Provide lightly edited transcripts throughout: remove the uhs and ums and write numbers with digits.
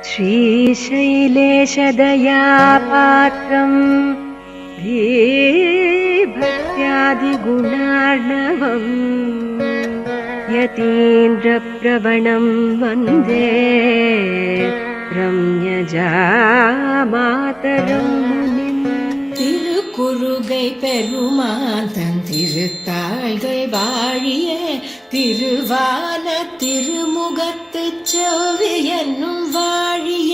श्रीशैलेशदयापात्रम् भक्त्यादिगुणार्णवम् यतीन्द्रप्रवणम् वन्दे रम्यजामातरम् मुनिम्. திருக்குறுகை பெருமான் தன் திருத்தாள்கள் வாழிய திருவான திருமுகத்து செவ்வி என்னும் வாழிய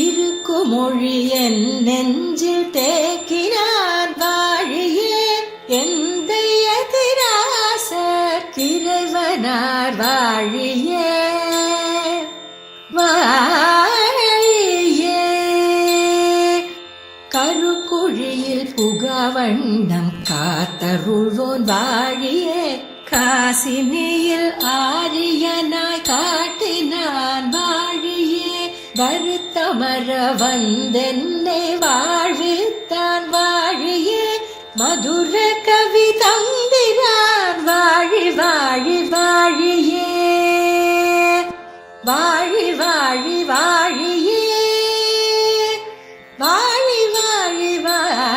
இருக்குமொழி என் நெஞ்சில் தேக்கினான் வாழிய எந்தைய திராசர் இறைவனார் வாழிய கருக்குழியில் புகவண்ணம் காத்தருள்வோன் வாழியே காசினியில் ஆரியனாய் காட்டினான் வாழியே வருத்தமர வந்தென்னை வாழ்வித்தான் வாழியே மதுர கவி தந்திரான் வாழி வாழி வாழியே வாழி வாழி வாழியே வாழி வாழி வாழியே.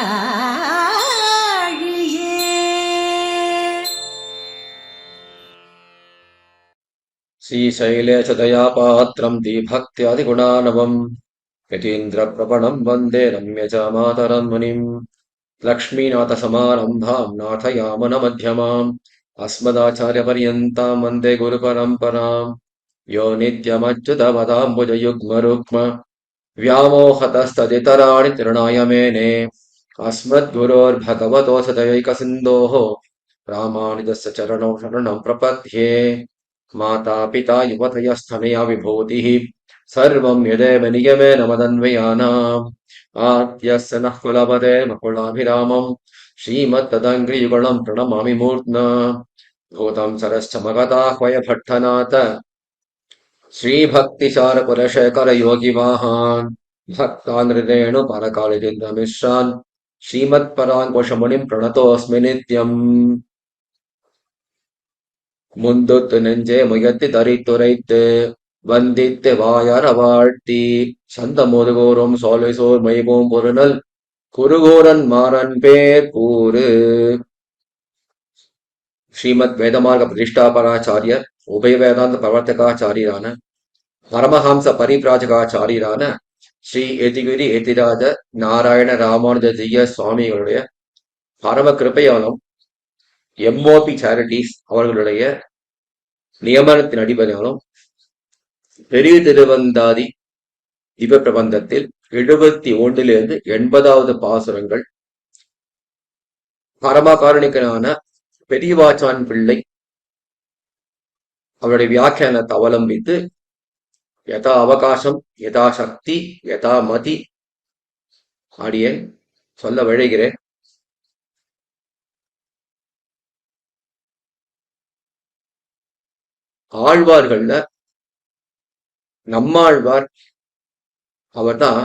श्रीशैलेशदयापात्रम् दीभक्त्यादिगुणानवम् यतीन्द्रप्रवणम् वन्दे रम्यजामातरम् मुनिम्. लक्ष्मीनाथसमारम्भाम् नाथयामुनमध्यमाम् अस्मदाचार्यपर्यन्ताम् वन्दे गुरुपरम्पराम्. यो नित्यमच्युतपदाम्बुजयुग्मरुक्म व्यामोहतस्तदितराणि तृणाय मेने अस्मद्गुरोर्भगवतोऽस्य दयैकसिन्धोः रामानुजस्य चरणौ शरणं प्रपद्ये. माता पिता युवतयस्तनया विभूतिः सर्वं यदेव नियमेन मदन्वयानाम्. आद्यस्य नः कुलपते मकुलाभिरामम् श्रीमत्तदङ्घ्रियुगलं प्रणमामि मूर्ध्ना. भूतं सरश्च मगधाह्वय भट्टनाथ श्रीभक्तिसारकुलशेखर योगिवाहान् भक्तानृरेणु परकालिन्द्रमिश्रान् श्रीमत्पराङ्कुशमुनिम् प्रणतोऽस्मि नित्यम्. முந்துத்து நெஞ்சே முயத்தி தரித்துரைத்து வந்தித்து வாயார வாழ்த்தி சந்த முதுகோறும் சோலை சோர் மைபோம் பொருநல் குருகோரன் மாறன் பேர் கூறு. ஸ்ரீமத் வேதமார்க பிரதிஷ்டாபராச்சாரியர் உபய வேதாந்த பிரவர்த்தகாச்சாரியரான பரமஹம்ச பரிபிராஜகாச்சாரியரான ஸ்ரீ எதிகிரி எதிராஜ நாராயண ராமானுஜீய சுவாமிகளுடைய பரம கிருபையாலும் எம்ஓபி சேரிட்டிஸ் அவர்களுடைய நியமனத்தின் அடிப்படையிலும் பெரிய திருவந்தாதி திவ்ய பிரபந்தத்தில் 71 80வது பாசுரங்கள் பரமகாருணிகனான பெரியவாச்சான் பிள்ளை அவருடைய வியாக்கியானத்தை அவலம்பித்து யதா அவகாசம் யதா சக்தி யதா மதி அடியேன் சொல்ல விழைகிறேன். ஆழ்வார்கள்ல நம்மாழ்வார் அவர்தான்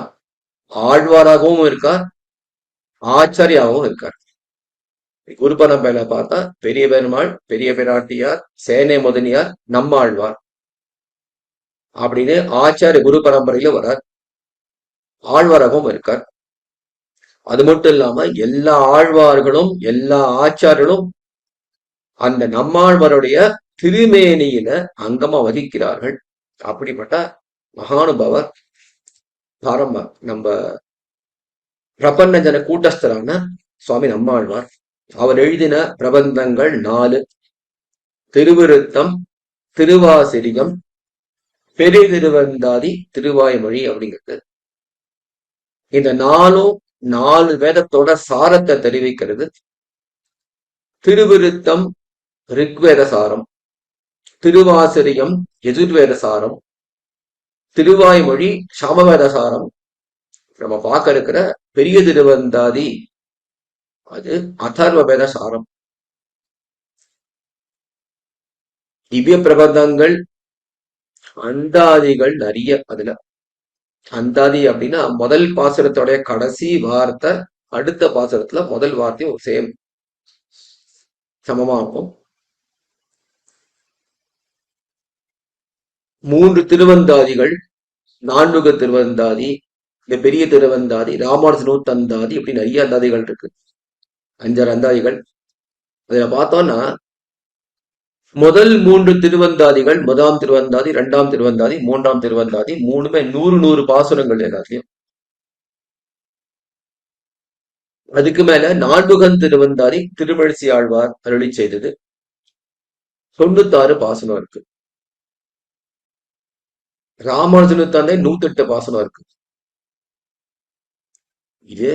ஆழ்வாராகவும் இருக்கார், ஆச்சாரியாகவும் இருக்கார். குரு பரம்பரையில பார்த்தா பெரிய பெருமாள், பெரிய பிராட்டியார், சேனை முதனியார், நம்மாழ்வார் அப்படின்னு ஆச்சாரிய குரு பரம்பரையில வரார், ஆழ்வாராகவும் இருக்கார். அது மட்டும் இல்லாம எல்லா ஆழ்வார்களும் எல்லா ஆச்சாரியர்களும் அந்த நம்மாழ்வாருடைய திருமேனியில அங்கமா வகிக்கிறார்கள். அப்படிப்பட்ட மகானுபவர் பரம நம்ம பிரபன்ன ஜன கூட்டஸ்தரான சுவாமி நம்மாழ்வார். அவர் எழுதின பிரபந்தங்கள் 4: திருவிருத்தம், திருவாசிரியம், பெரிய திருவந்தாதி, திருவாய்மொழி அப்படிங்கிறது. இந்த 4 வேதத்தோட சாரத்தை தெரிவிக்கிறது. திருவிருத்தம் ரிக்வேத சாரம், திருவாசிரியம் யஜுர்வேத சாரம், திருவாய்மொழி சாமவேத சாரம். நம்ம பார்க்க இருக்கிற பெரிய திருவந்தாதி அது அதர்வ வேத சாரம். திவ்ய பிரபந்தங்கள் அந்தாதிகள் நிறைய. அதுல அந்தாதி அப்படின்னா முதல் பாசுரத்தோடைய கடைசி வார்த்தை அடுத்த பாசுரத்துல முதல் வார்த்தையும் சேம் சமமாகும். 3 திருவந்தாதிகள் நான்முக திருவந்தாதி, இந்த பெரிய திருவந்தாதி, ராமானுஜ நூத்தந்தாதி, இப்படி நிறைய அந்தாதிகள் இருக்கு. 5 அந்தாதிகள். அதுல பார்த்தோம்னா முதல் 3 திருவந்தாதிகள், 1ஆம் திருவந்தாதி, 2ஆம் திருவந்தாதி, 3ஆம் திருவந்தாதி, மூணுமே 100 பாசுரங்கள் எல்லாத்தையும். அதுக்கு மேல நான்முகன் திருவந்தாதி திருமழிசை ஆழ்வார் அருளி செய்தது 96 பாசனம் இருக்கு. ராமானுஜனுத்தாந்தே 108 பாசனம் இருக்கு. இது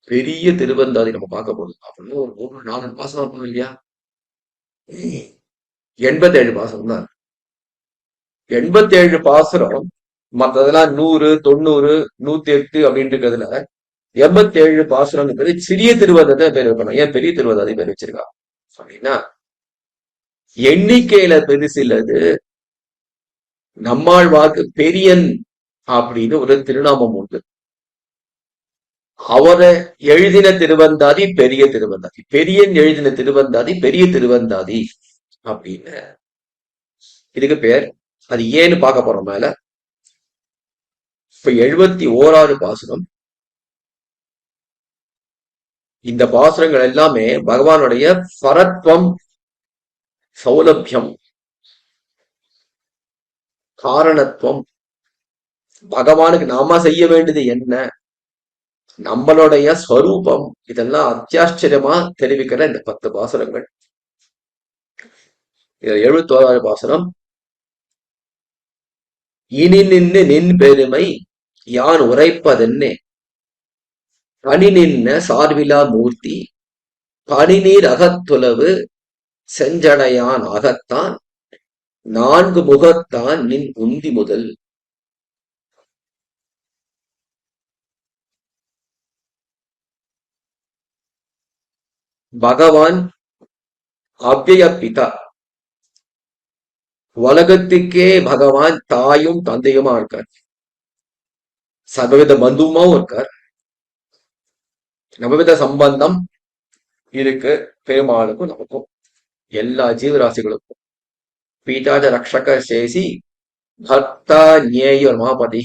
பெரிய திருவந்தாதி நம்ம பார்க்க போகுது. அப்படின்னா ஒரு 3-4 பாசனம் இருக்கும் இல்லையா? 87 பாசனம் தான். 87 பாசனம், மற்றதெல்லாம் 100, 90, 108 அப்படின்னு இருக்கிறதுல 87 பாசுரம் சிறிய திருவந்தாதி பேர் வைக்கணும். ஏன் பெரிய திருவந்தாதி பேர் வச்சிருக்கா அப்படின்னா, எண்ணிக்கையில பெருசில்லது. நம்மாழ்வார்க்கு பெரியன் அப்படின்னு ஒரு திருநாமம் உண்டு. அவரை எழுதின திருவந்தாதி பெரிய திருவந்தாதி, பெரியன் எழுதின திருவந்தாதி பெரிய திருவந்தாதி அப்படின்னு இதுக்கு பேர். அது ஏன்னு பார்க்க போறோம் மேல. இப்ப 71வது பாசுரம். இந்த பாசுரங்கள் எல்லாமே பகவானுடைய பரத்வம், சௌலபியம், காரணத்துவம், பகவானுக்கு நாம செய்ய வேண்டியது என்ன, நம்மளுடைய ஸ்வரூபம், இதெல்லாம் அத்தியாச்சரியமா தெரிவிக்கிற இந்த 10 பாசுரங்கள். இதுல 71வது பாசுரம். இனி நின்று நின் பெருமை யான் உரைப்பதென்னே, பனி நின்ன சார்விலா மூர்த்தி பனிநீர் அகத்துளவு செஞ்சடையான் அகத்தான் 4 முகத்தான் நின் உந்தி முதல். பகவான் அவ்யய பிதா, உலகத்துக்கே பகவான் தாயும் தந்தையுமா இருக்கார். சர்வவித பந்துமாவும் இருக்கார். நவவித சம்பந்தம் இருக்கு பெருமாளுக்கும் நமக்கும், எல்லா ஜீவராசிகளுக்கும். பீதாஜ ரக்ஷக சேசி பக்தா ஞேய மகாபதி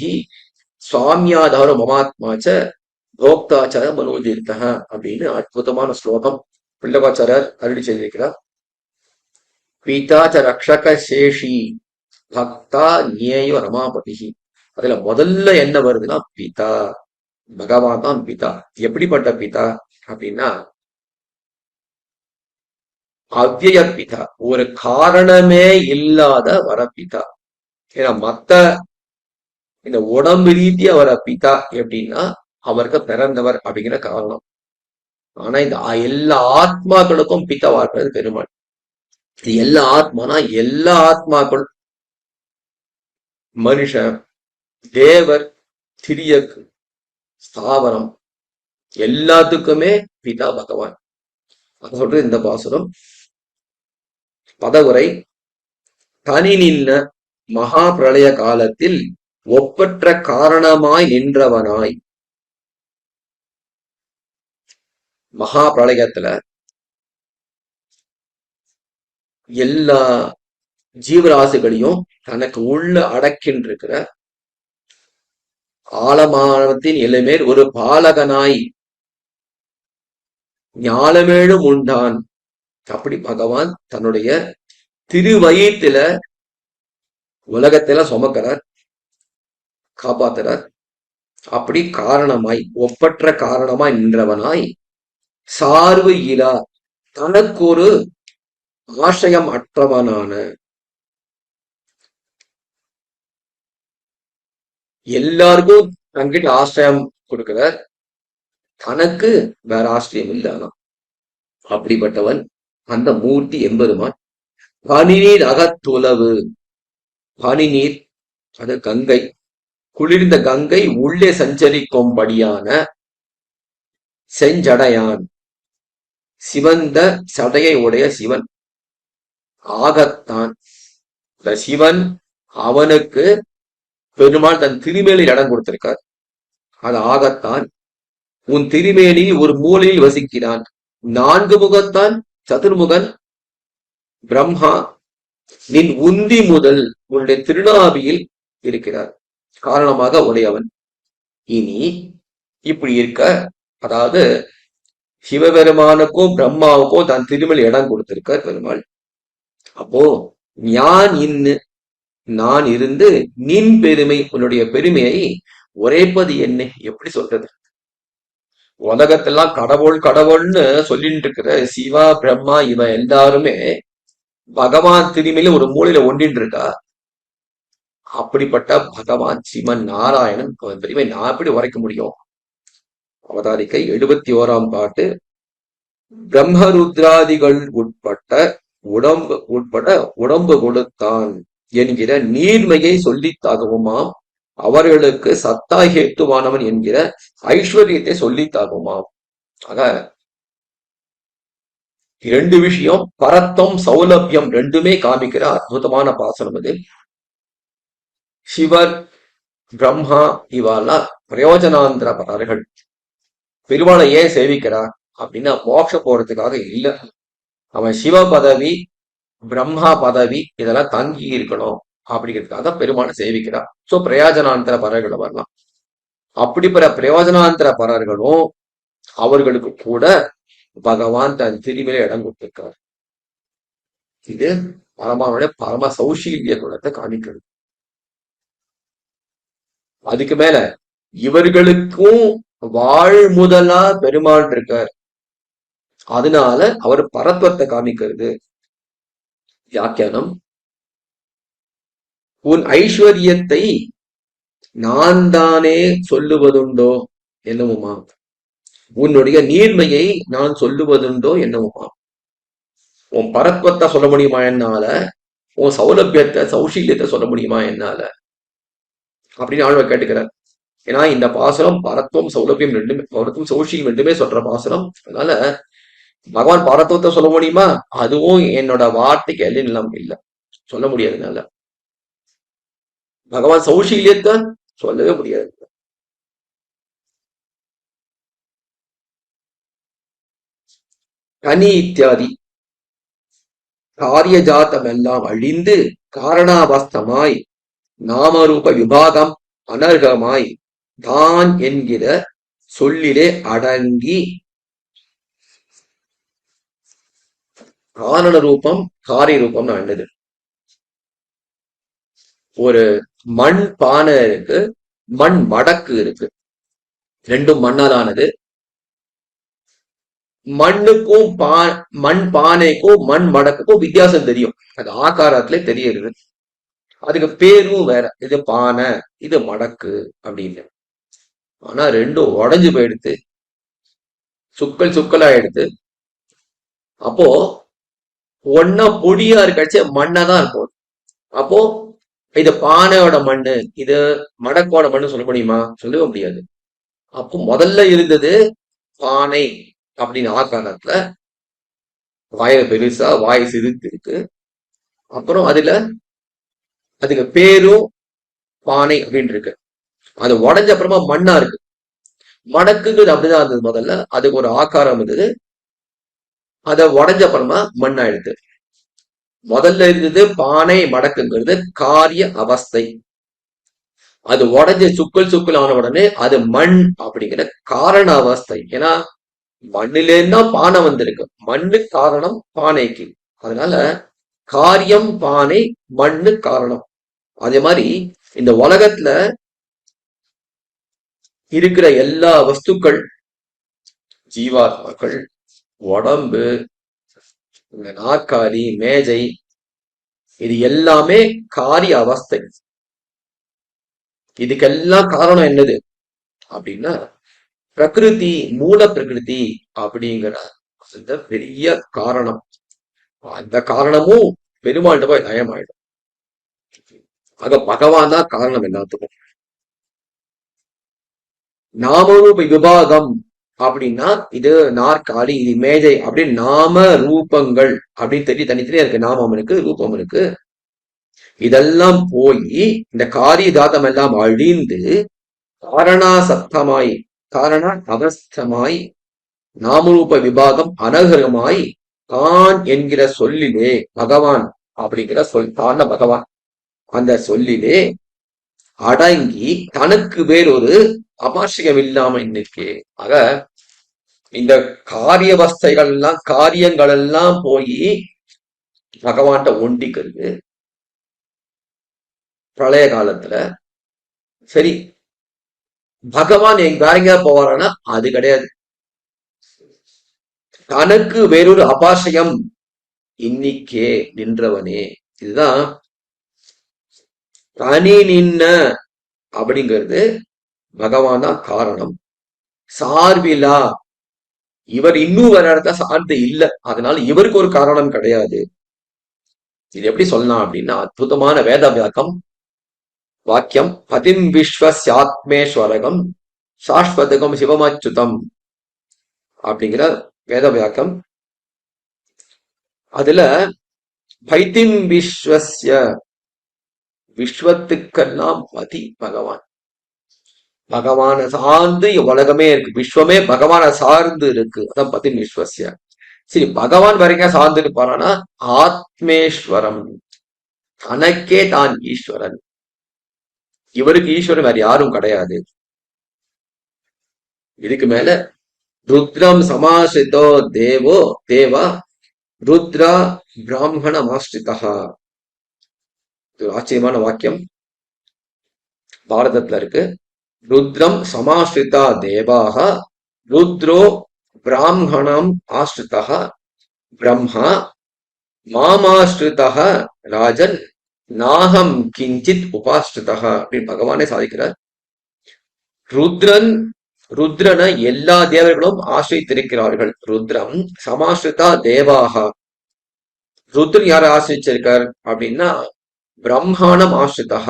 சுவாமியாதார மமாத்மாச்ச போக்தாச்சார மனோதீர்த்த அப்படின்னு அற்புதமான ஸ்லோகம் பிள்ளவாச்சாரர் அருளி செய்திருக்கிறார். பீதாச்ச ரக்ஷக சேஷி பக்தா ஞேய ரமாபதி. அதுல முதல்ல என்ன வருதுன்னா பிதா, பகவான் தான் பிதா. எப்படிப்பட்ட பிதா அப்படின்னா அவ்யய பிதா, ஒரு காரணமே இல்லாத வர பிதா. ஏன்னா மத்த இந்த உடம்பு ரீதியா வர பிதா எப்படின்னா அவருக்கு பிறந்தவர் அப்படிங்கிற காரணம். ஆனா இந்த எல்லா ஆத்மாக்களுக்கும் பிதாவா இருக்கிறது பெருமாள். இது எல்லா ஆத்மானா எல்லா ஆத்மாக்கள், மனுஷன், தேவர், திரியக்கு, ஸ்தாவரம், எல்லாத்துக்குமே பிதா பகவான். அது சொல்றது இந்த பாசுரம். பதவுரை. தனி நின்ன மகா பிரளய காலத்தில் ஒப்பற்ற காரணமாய் நின்றவனாய். மகா பிரளயத்துல எல்லா ஜீவராசிகளையும் தனக்கு உள்ள அடக்கின்றிருக்கிற ஆலமானத்தின் இளமேல் ஒரு பாலகனாய் ஞாலமேழும் உண்டான். அப்படி பகவான் தன்னுடைய திருவயிற்றில உலகத்தில சுமக்கிறார், காப்பாத்துறார். அப்படி காரணமாய், ஒப்பற்ற காரணமாய் நின்றவனாய், சார்பு இலா, தனக்கு ஒரு ஆசயம் அற்றவனான, எல்லாருக்கும் தங்கிட்ட ஆசிரியம் கொடுக்கிறார், தனக்கு வேற ஆசிரியம் இல்லைனா அப்படிப்பட்டவன் அந்த மூர்த்தி எம்பெருமான். பனிநீர் அகத்துளவு, பனிநீர் அது கங்கை, குளிர்ந்த கங்கை உள்ளே சஞ்சரிக்கும்படியான செஞ்சடையான், சிவந்த சடையை உடைய சிவன். ஆகத்தான் இந்த சிவன், அவனுக்கு பெருமாள் தன் திருமேனியில் இடம் கொடுத்திருக்கார். அது ஆகத்தான் உன் திருமேனியில் ஒரு மூலையில் வசிக்கிறான். 4 முகத்தான் சதுர்முகன் பிரம்மா நின் உந்தி முதல் உன்னுடைய திருநாபியில் இருக்கிறார். காரணமாக உடையவன். இனி இப்படி இருக்க, அதாவது சிவபெருமானுக்கும் பிரம்மாவுக்கும் தன் திருமல் இடம் கொடுத்திருக்க பெருமாள். அப்போ நான் இருந்து நின் பெருமை, உன்னுடைய பெருமையை உரைப்பது என்ன, எப்படி சொல்றது? உலகத்தெல்லாம் கடவுள் கடவுள்னு சொல்லிட்டு இருக்கிற சிவா பிரம்மா இவ எல்லாருமே பகவான் திருமையில ஒரு மூலையில ஒன்றின்னு இருக்கா. அப்படிப்பட்ட பகவான் சிவன் நாராயணன் பெருமை நான் எப்படி உரைக்க முடியும்? அவதாரிக்கை 71ஆம் பாட்டு. பிரம்மருத்ராதிகள் உட்பட உடம்பு கொடுத்தான் என்கிற நீர்மையை சொல்லித்தாகுமாம். அவர்களுக்கு சத்தாகேத்துவானவன் என்கிற ஐஸ்வர்யத்தை சொல்லித்தாகுமாம். ஆக 2 விஷயம், பரத்தம் சௌலபியம் ரெண்டுமே காமிக்கிற அற்புதமான பாசனம் அது. சிவர் பிரம்மா இவாலாம் பிரயோஜனாந்திர பரர்கள். பெருமாளை ஏன் சேவிக்கிறார் அப்படின்னா மோட்ச போறதுக்காக இல்ல. அவன் சிவ பதவி பிரம்மா பதவி இதெல்லாம் தங்கி இருக்கணும் அப்படிங்கிறதுக்காக பெருமாளை சேவிக்கிறார். சோ பிரயோஜனாந்திர பரர்களை வரலாம். அப்படிப்பட்ட பிரயோஜனாந்திர பரர்களும் அவர்களுக்கு கூட பகவான் தன் திருமையில இடம் கொடுத்திருக்கார். இது பரமானுடைய பரம சௌஷீல்ய குணத்தை காமிக்கிறது. அதுக்கு மேல இவர்களுக்கும் வாழ்முதலா பெருமாள் இருக்கார். அதனால அவர் பரத்வத்தை காமிக்கிறது. வியாக்கியானம். உன் ஐஸ்வர்யத்தை நான் தானே சொல்லுவதுண்டோ என்னவுமா, உன்னுடைய நீர்மையை நான் சொல்லுவதுண்டோ என்னவுமா, உன் பரத்வத்தை சொல்ல முடியுமா என்னால, உன் சௌலபியத்தை சௌஷீல்யத்தை சொல்ல முடியுமா என்னால அப்படின்னு ஆழ்வார் கேட்டுக்கிறார். ஏன்னா இந்த பாசனம் பரத்துவம் சௌலபியம் ரெண்டுமே, பரத்துவம் சௌஷீல் ரெண்டுமே சொல்ற பாசனம். அதனால பகவான் பரத்துவத்தை சொல்ல முடியுமா, அதுவும் என்னோட வார்த்தைக்கு எல்லாம் இல்ல, சொல்ல முடியாதுனால. பகவான் சௌஷீல்யத்தை சொல்லவே முடியாது. கனி இத்தியாதி காரிய ஜாத்தம் எல்லாம் அழிந்து காரணாவஸ்தமாய் நாமரூப விபாகம் அனர்கமாய் தான் என்கிற சொல்லிலே அடங்கி காரண ரூபம் காரிய ரூபம் ஆனது. ஒரு மண் பானை இருக்கு, மண் மடக்கு இருக்கு, ரெண்டும் மண்ணால் ஆனது. மண்ணுக்கும் மண் பானைக்கும் மண் மடக்குக்கும் வித்தியாசம் தெரியும், அது ஆகாரத்துல தெரியுது. அதுக்கு பேரும் வேற, இது பானை இது மடக்கு அப்படின்னு. ஆனா ரெண்டும் உடஞ்சு போயிடுத்து, சுக்கல் சுக்கலா எடுத்து. அப்போ ஒன்னா பொடியா இருக்கச்சே மண்ணா தான் இருக்கும். அப்போ இது பானையோட மண்ணு இது மடக்கோட மண்ணு சொல்ல முடியுமா, சொல்லவே முடியாது. அப்போ முதல்ல இருந்தது பானை அப்படின்னு ஆகாரத்துல, வாயை பெருசா வாய் சிரித்து இருக்கு. அப்புறம் அதுக்கு பேரும் பானை அப்படின்னு இருக்கு. அது உடஞ்ச அப்புறமா மண்ணா இருக்கு. மடக்குங்கிறது அப்படிதான் இருந்தது முதல்ல, அதுக்கு ஒரு ஆகாரம் இருந்தது. அதை உடஞ்ச அப்புறமா மண்ணா எடுத்து. முதல்ல இருந்தது பானை மடக்குங்கிறது காரிய அவஸ்தை. அது உடஞ்ச சுக்கல் சுக்கல் ஆன உடனே அது மண் அப்படிங்கிற காரண அவஸ்தை. ஏன்னா மண்ணிலேருந்தா பானை வந்திருக்கு, மண்ணு காரணம் பானைக்கு. அதனால காரியம் பானை, மண்ணு காரணம். அதே மாதிரி இந்த உலகத்துல இருக்கிற எல்லா வஸ்துக்கள், ஜீவாத்மாக்கள், உடம்பு, நாற்காலி, மேஜை, இது எல்லாமே காரிய அவஸ்தை. இதுக்கெல்லாம் காரணம் என்னது அப்படின்னா பிரகிருதி, மூல பிரகிருதி அப்படிங்கிற அந்த பெரிய காரணம். அந்த காரணமும் பெருமாள்கிட்ட போய் நயமாயிடும். ஆக பகவான் தான் காரணம் எல்லாத்துக்கும். நாமரூப விபாகம் அப்படின்னா இது நாற்காலி, இது மேஜை அப்படின்னு நாம ரூபங்கள் அப்படின்னு தனித்தனியா இருக்கு. நாமம் இருக்கு, ரூபம் இருக்கு. இதெல்லாம் போய் இந்த காரிய தாத்தம் எல்லாம் அழிந்து காரணாசப்தமாய் காரண அவஸ்தமாய் நாமரூப விபாகம் அனகரமாய் தான் என்கிற சொல்லிலே, பகவான் அப்படிங்கிற சொல், தான் பகவான், அந்த சொல்லிலே அடங்கி தனக்கு வேறொரு அபாஷிகம் இல்லாம இன்னைக்கு. ஆக இந்த காரியங்கள் எல்லாம் போய் பகவான்கிட்ட ஒண்டிக்கிறது பிரளய காலத்துல. சரி, பகவான் வேற எங்க போவாரானா அது கிடையாது. தனக்கு வேறொரு அபாஷயம் இன்னிக்கே நின்றவனே. இதுதான் தனி நின்ன அப்படிங்கிறது பகவான் தான் காரணம். சார்பிலா, இவர் இன்னும் வேற இடத்த சார்ந்து இல்லை, அதனால இவருக்கு ஒரு காரணம் கிடையாது. இது எப்படி சொல்லலாம் அப்படின்னா, அற்புதமான வேத வாக்கியம். பதிம் விஸ்வஸ்யாத்மேஸ்வரகம் சாஸ்வதகம் சிவமச்சுதம் அப்படிங்கிற வேத வாக்கியம். அதுல பைத்திம் விஸ்வஸ்ய, விஸ்வத்துக்கெல்லாம் பதி பகவான். பகவான சார்ந்து உலகமே இருக்கு, விஸ்வமே பகவான சார்ந்து இருக்கு. அதான் பதிம் விஸ்வஸ்ய. சரி, பகவான் வரைக்கும் சார்ந்து இருப்பாரானா ஆத்மேஸ்வரம், தனக்கே தான் ஈஸ்வரன். இவருக்கு ஈஸ்வரன் வேற யாரும் கிடையாது. இதுக்கு மேல ருத்ரம் சமாசிரிதோ தேவா ருத்ரா பிராமண ஆஸ்ரிதா. ஆச்சரியமான வாக்கியம் பாரதத்துல இருக்கு. ருத்ரம் சமாஸ்ரிதா தேவாக ருத்ரோ பிராமணம் ஆஸ்ரிதா பிரம்மா மாமாஸ்ரிதா ராஜன் நாகம் கிஞ்சித் உபாஸ்ரிதா அப்படின்னு பகவானே சாதிக்கிறார். ருத்ரனை எல்லா தேவர்களும் ஆசிரித்திருக்கிறார்கள். ருத்ரம் சமாஸ்ரிதா தேவாக, ருத்ரன் யாரை ஆசிரிச்சிருக்கார் அப்படின்னா பிரம்மாணம் ஆசிரிதா,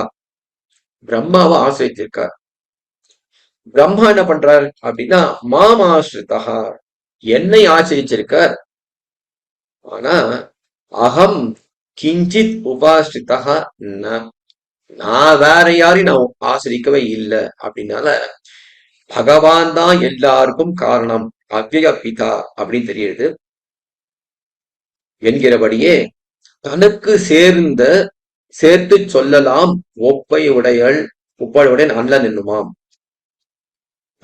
பிரம்மாவை ஆசிரித்திருக்கார். பிரம்மா என்ன பண்றார் அப்படின்னா மாம் ஆசிரிதா, என்னை ஆசிரிச்சிருக்கார். ஆனா அகம் கிஞ்சித் உபாஸ்ரிதா, நான் வேற யாரையும் நான் ஆசிரிக்கவே இல்லை. அப்படின்னால பகவான் தான் எல்லாருக்கும் காரணம், அவ்யய பிதா அப்படின்னு தெரியுது. என்கிறபடியே தனக்கு சேர்த்து சொல்லலாம் ஒப்பையுடைய நல்ல நின்னுமாம்.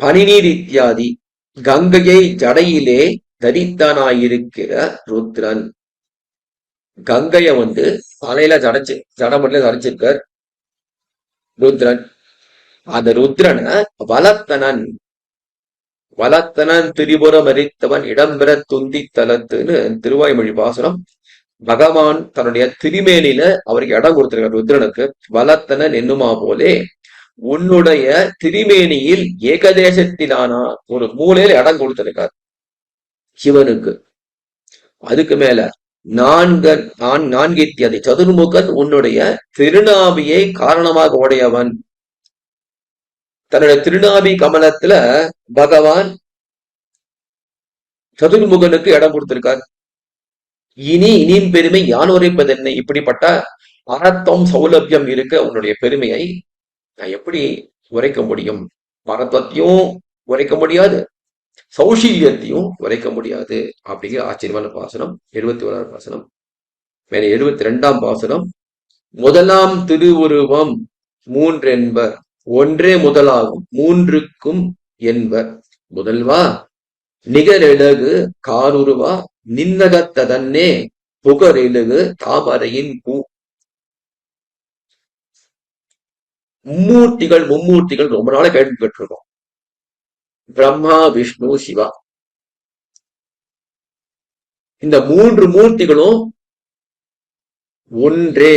பனிநீர் இத்தியாதி கங்கையை ஜடையிலே தரித்தனாயிருக்கிற ருத்ரன். கங்கைய தலையில ஜடமட்டில தடைச்சிருக்கார் ருத்ரன். அந்த ருத்ரனை வளத்தனன் திரிபுரம் அரித்தவன் இடம்பெற துந்தி தலத்துன்னு திருவாய்மொழி பாசுரம். பகவான் தன்னுடைய திருமேனில அவருக்கு இடம் கொடுத்திருக்கார் ருத்ரனுக்கு. வளத்தனன் என்னுமா போலே உன்னுடைய திருமேனியில் ஏகதேசத்திலான ஒரு மூலையில இடம் கொடுத்திருக்கார் சிவனுக்கு. அதுக்கு மேல நான்கித்தியதி சதுர்முகன் உன்னுடைய திருநாபியை காரணமாக உடையவன். தன்னுடைய திருநாபி கமலத்துல பகவான் சதுர்முகனுக்கு இடம் கொடுத்திருக்கார். இனியின் பெருமை யான் உரைப்பது என்ன? இப்படிப்பட்ட அறத்தம் சௌலபியம் இருக்க உன்னுடைய பெருமையை நான் எப்படி உரைக்க முடியும்? மரத்வத்தையும் உரைக்க முடியாது, சௌஷீல்யத்தையும் உரைக்க முடியாது. அப்படிங்கிற ஆச்சரியமான பாசனம் 71 பாசனம். மேல 72 பாசனம். முதலாம் திருவுருவம் மூன்றென்பர், ஒன்றே முதலாகும் மூன்றுக்கும் என்பர். முதல்வா நிகரெழுகு காருருவா நின்னகத்ததன்னே புகரெழுகு தாமரையின் பூ. மும்மூர்த்திகள் ரொம்ப நாள கேள்விப்பட்டிருக்கோம். பிரம்மா விஷ்ணு சிவா, இந்த 3 மூர்த்திகளும் ஒன்றே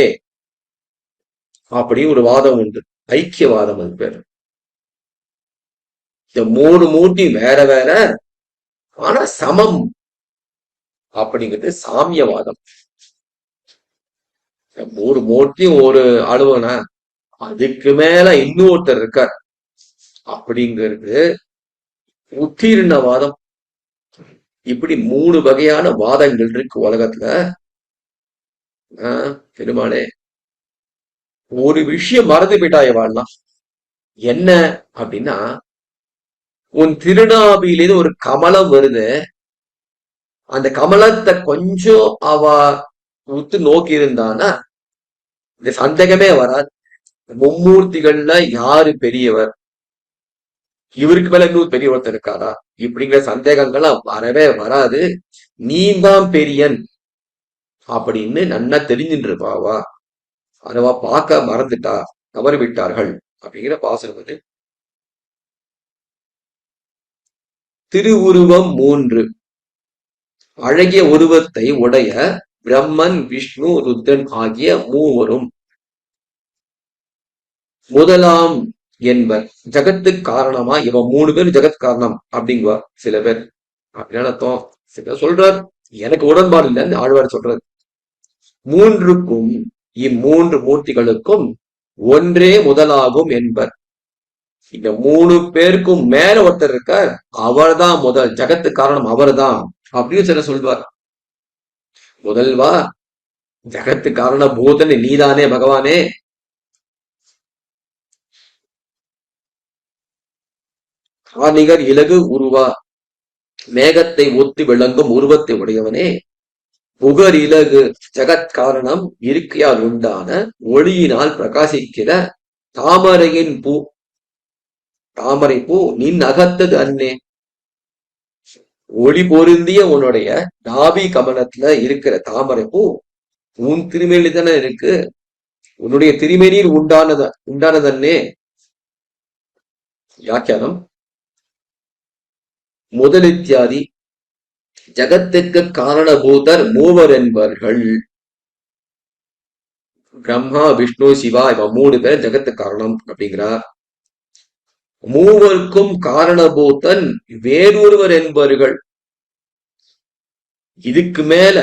அப்படி ஒரு வாதம் உண்டு, ஐக்கியவாதம் அது பேரு. இந்த 3 மூர்த்தி வேற வேற ஆனா சமம் அப்படிங்கிறது சாமியவாதம். 3 மூர்த்தியும் ஒரு அலுவன, அதுக்கு மேல இன்னொருத்தர் இருக்கார் அப்படிங்கிறது உத்தீர்ணவாதம். இப்படி 3 வகையான வாதங்கள் இருக்கு உலகத்துல. பெருமாளே, ஒரு விஷயம் மறந்து போயிட்டாய வாழலாம். என்ன அப்படின்னா, உன் திருநாபியிலேருந்து ஒரு கமலம் வருது, அந்த கமலத்தை கொஞ்சம் அவ உத்து நோக்கி இருந்தானா இந்த சந்தேகமே வராது. மும்மூர்த்திகள்ல யாரு பெரியவர், இவருக்கு மேல இன்னும் பெரிய ஒருத்தர் இருக்காரா, இப்படிங்கிற சந்தேகங்கள்லாம் வரவே வராது. நீ தான் பெரியன் அப்படின்னு நன்னா தெரிஞ்சுட்டு இருப்பாவா, அதவா பார்க்க மறந்துட்டா, தவறு விட்டார்கள் அப்படிங்கிற பாசனம் வந்து. திருவுருவம் 3. அழகிய உருவத்தை உடைய பிரம்மன், விஷ்ணு, ருத்ரன் ஆகிய மூவரும் முதலாம் என்பர். ஜகத்துக்கு காரணமா இவன் 3 பேர் ஜெகத் காரணம் அப்படிங்குவார் சில பேர். அப்படின்னு அர்த்தம். சில பேர் சொல்றார், எனக்கு உடன்பாடு இல்லைன்னு ஆழ்வார் சொல்றாரு. மூன்றுக்கும் இம்மூன்று மூர்த்திகளுக்கும் ஒன்றே முதலாகும் என்பர். இந்த 3 பேருக்கும் மேல ஒருத்தர் இருக்கார், அவர்தான் முதல், ஜகத்து காரணம் அவர்தான் அப்படின்னு சில சொல்வார். முதல்வா, ஜகத்து காரண பூதன் நீதானே பகவானே, காணிகர் இலகு உருவா, மேகத்தை ஒத்து விளங்கும் உருவத்தை உடையவனே, புகர் இலகு ஜகத் காரணம் இருக்கையால் உண்டான ஒளியினால் பிரகாசிக்கிற தாமரையின் பூ, தாமரை பூ நின் அகத்தது அன்னே. ஒளி பொருந்திய உன்னுடைய நாபி கமலத்துல இருக்கிற தாமரை பூ உன் திருமேனி தானே இருக்கு, உன்னுடைய திருமேனியில் உண்டானதன்னே. வியாக்கியானம். முதலித்தியாதி ஜகத்துக்கு காரணபூதர் மூவர் என்பர்கள். பிரம்மா, விஷ்ணு, சிவா இவன் 3 பேர் ஜகத்து காரணம் அப்படிங்கிறார். மூவருக்கும் காரணபூதன் வேறொருவர் என்பவர்கள். இதுக்கு மேல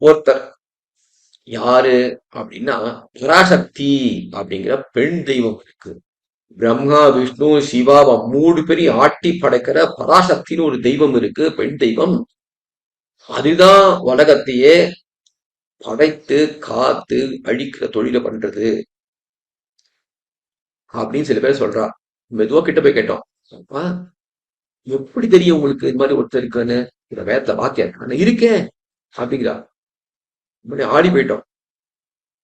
ஒருத்தர் யாரு அப்படின்னா பராசக்தி அப்படிங்கிற பெண் தெய்வம் இருக்கு. பிரம்மா, விஷ்ணு, சிவா 3 பேரையும் ஆட்டி படைக்கிற பராசக்தின்னு ஒரு தெய்வம் இருக்கு, பெண் தெய்வம். அதுதான் உலகத்தையே படைத்து காத்து அழிக்கிற தொழிலை பண்றது அப்படின்னு சில பேர் சொல்றா. மெதுவா கிட்ட போய் கேட்டோம், அப்பா எப்படி தெரியும் உங்களுக்கு இது மாதிரி ஒருத்தர் இருக்குன்னு, இந்த வேதத்துல வாக்கியம் இருக்கு இருக்கேன் அப்படிங்கிறா. ஆடி போயிட்டோம்.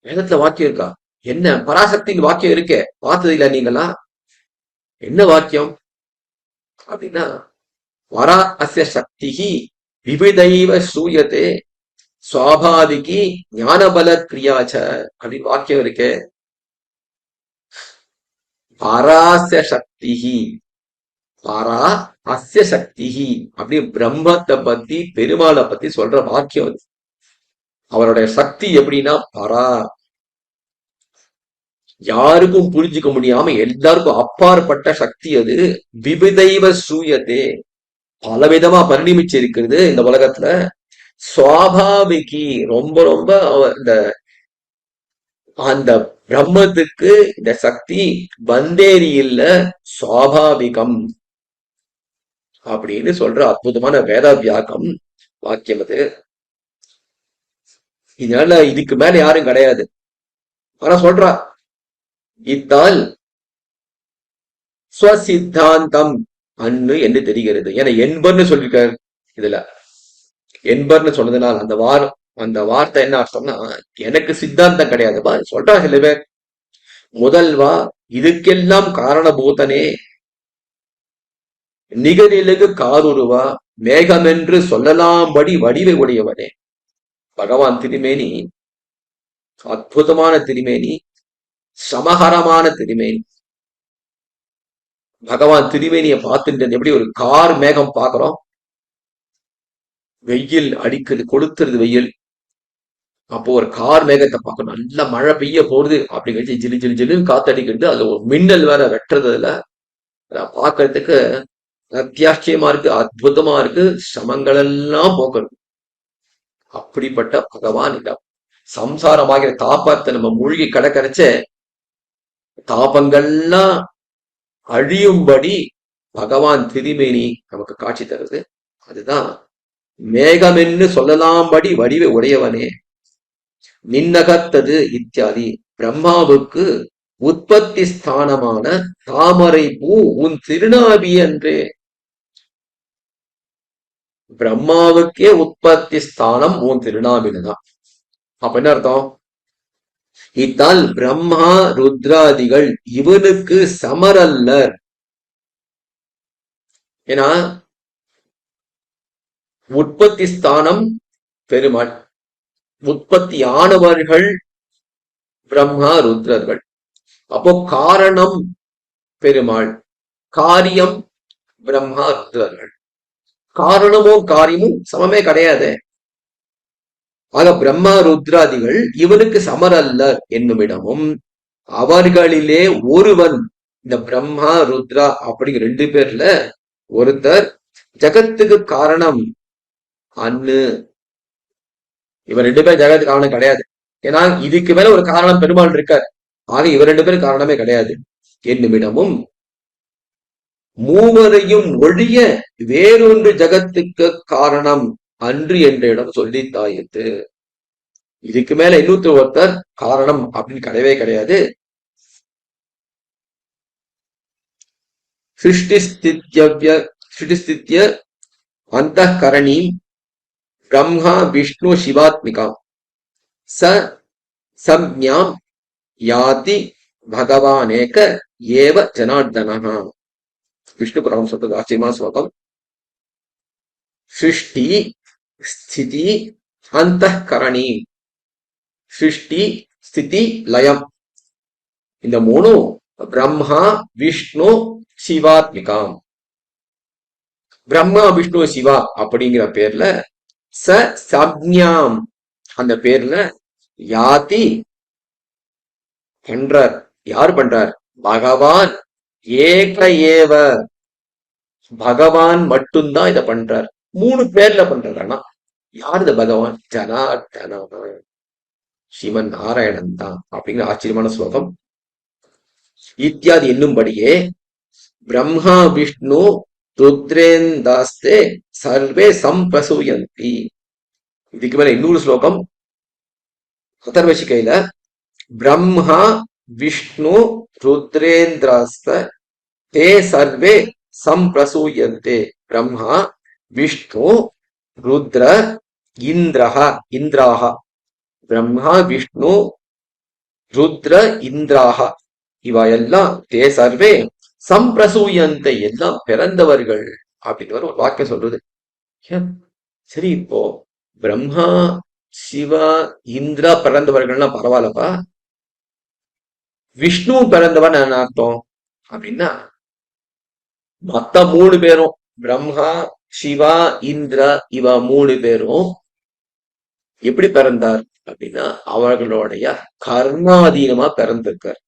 வேதத்துல வாக்கியம் இருக்கா, என்ன பராசக்தின்னு வாக்கியம் இருக்கே, பார்த்தது இல்ல நீங்களா, என்ன வாக்கியம் அப்படின்னா, வரா அஸ்ய சக்திஹி விவிதைவ சூயத்தே சுவாபாவிகி ஞானபல கிரியாச்ச அப்படின்னு வாக்கியம் இருக்கே. பராஸ்ய சக்திஹி, பரா அஸ்ய சக்திஹி அப்படி பிரம்மத்தை பத்தி பெருமாளை பத்தி சொல்ற வாக்கியம் அது. அவருடைய சக்தி எப்படின்னா பரா, யாருக்கும் புரிஞ்சுக்க முடியாம எல்லாருக்கும் அப்பாற்பட்ட சக்தி அது. விபிதைவ சூயத்தே, பலவிதமா பரிணமிச்சு இருக்கிறது இந்த உலகத்துல. சுவாபாவிகி, ரொம்ப ரொம்ப அந்த பிரம்மத்துக்கு இந்த சக்தி வந்தேரி இல்ல, சுவாபாவிகம் அப்படின்னு சொல்ற அற்புதமான வேத வியாக்கம் வாக்கியம் அது. இதனால இதுக்கு மேல யாரும் கிடையாது. ஆனா சொல்றா, இத்தால் ஸ்வசித்தாந்தம் அன்னு என்று தெரிகிறது. ஏன்னா என்பர்னு சொல்லிருக்காரு இதுல. என்பர்னு சொன்னதுனால அந்த வார்த்தை என்ன அர்த்தம்னா, எனக்கு சித்தாந்தம் கிடையாதுப்பா சொல்றா சில பேர். முதல்வா, இதுக்கெல்லாம் காரணபூதனே, நிகரிலகு காருருவா, மேகமென்று சொல்லலாம்படி வடிவை உடையவனே. பகவான் திருமேனி அற்புதமான திருமேனி, சமஹரமான திருமேனி. பகவான் திருமேனியை பார்த்துட்டு எப்படி ஒரு கார் மேகம் பார்க்கிறோம், வெயில் அடிக்கிறது, கொளுத்துறது வெயில். அப்போ ஒரு கார் மேகத்தை பார்க்கணும், நல்ல மழை பெய்ய போகுது அப்படிங்கிறது, ஜிலு ஜிலு ஜிலுன்னு காத்தடிக்கிறது, அது ஒரு மின்னல் வேற வெட்டுறதுல பார்க்கறதுக்கு அத்தியாச்சரியமா இருக்கு, அற்புதமா இருக்கு, சமங்கள் எல்லாம் போக்குறது. அப்படிப்பட்ட பகவான் இந்த சம்சாரமாகிற தாபத்தை நம்ம மூழ்கி கடற்கரைச்ச தாபங்கள்லாம் அழியும்படி பகவான் திருமேனி நமக்கு காட்சி தருது. அதுதான் மேகமென்னு சொல்லலாம்படி வடிவை உடையவனே, நின்னகத்தது இத்தியாதி. பிரம்மாவுக்கு உற்பத்தி ஸ்தானமான தாமரை பூ உன் திருநாபி அன்றே. பிரம்மாவுக்கே உற்பத்தி ஸ்தானம் உன் திருநாபின்னு தான். அப்ப என்ன அர்த்தம், இத்தால் பிரம்மா ருத்ராதிகள் இவனுக்கு சமரல்லர். ஏன்னா உற்பத்தி ஸ்தானம் பெருமாள், உற்பத்தி ஆனவர்கள் பிரம்மா ருத்ரர்கள். அப்போ காரணம் பெருமாள், காரியம் பிரம்மா ருத்ரர்கள். காரணமும் காரியமும் சமமே கிடையாது. ஆக பிரம்மா ருத்ராதிகள் இவனுக்கு சமரல்லர் என்னுமிடமும் அவர்களிலே ஒருவன், இந்த பிரம்மா ருத்ரா அப்படிங்கிற 2 பேர்ல ஒருத்தர் ஜகத்துக்கு காரணம் அன்னு. இவர் 2 பேர் ஜகத்துக்கு காரணம் கிடையாது. ஏன்னா இதுக்கு மேல ஒரு காரணம் பெருமாள் இருக்கார். ஆக இவர் 2 பேரும் காரணமே கிடையாது என்னுமிடமும் மூவரையும் ஒழிய வேறொன்று ஜகத்துக்கு காரணம் அன்று என்ற இடம் சொல்லித்தாயிற்று. இதுக்கு மேல ஒருத்தர் காரணம் அப்படின்னு கிடையவே கிடையாது. சிருஷ்டிஸ்தித்ய அந்தఃகரணி பிரம்மா விஷ்ணு சிவாத்மிகா சம்ஞாம் யாதி பகவானேக ஏவ ஜனார்தனஹ. விஷ்ணு புராணம் சொல்றது ஆச்சரியமான ஸ்லோகம். சிருஷ்டி ஸ்திதி அந்தःகரணி, சிருஷ்டி ஸ்திதி லயம், இந்த 3 பிரம்மா விஷ்ணு சிவாத்மிகாம். பிரம்மா விஷ்ணு சிவா அப்படிங்கிற பேர்ல சம்ஞாம் அந்த பேர்ல யாதி பண்றார். யார் பண்றார்? பகவான் ஏக ஏவ, பகவான் மட்டும்தான் இதை பண்றார். 3 பேர்ல பண்றார். ஆனா யார் இந்த பகவான்? ஜனார்தன சிவன் நாராயணன் தான் அப்படிங்கிற ஆச்சரியமான ஸ்லோகம். இத்தியாதி என்னும்படியே பிரம்மா விஷ்ணு ருத்ரேந்தாஸ்தே சர்வே சம்பிரசூயந்தி. இதுக்கு மேல இன்னொரு ஸ்லோகம் அதர்வசிகையில பிரம்மா விஷ்ணு ருத்ரேந்திராஸ்த தே சர்வே சம்பிரசூயந்தே. பிரம்மா விஷ்ணு ருத்ர இந்திராக, பிரம்மா விஷ்ணு ருத்ர இந்திராக இவ எல்லாம் தே சர்வே சம்பிரசூயந்தை எல்லாம் பிறந்தவர்கள் அப்படின்னு ஒரு வாக்கியம் சொல்றது. சரி, இப்போ பிரம்மா சிவா இந்திரா பிறந்தவர்கள்னா பரவாயில்லப்பா, விஷ்ணு பிறந்தவன் என்ன அர்த்தம் அப்படின்னா மத்த 3 பேரும் பிரம்மா சிவா இந்திரா இவ 3 பேரும் எப்படி பிறந்தார் அப்படின்னா அவர்களுடைய கர்மாதீனமா பிறந்திருக்கார்.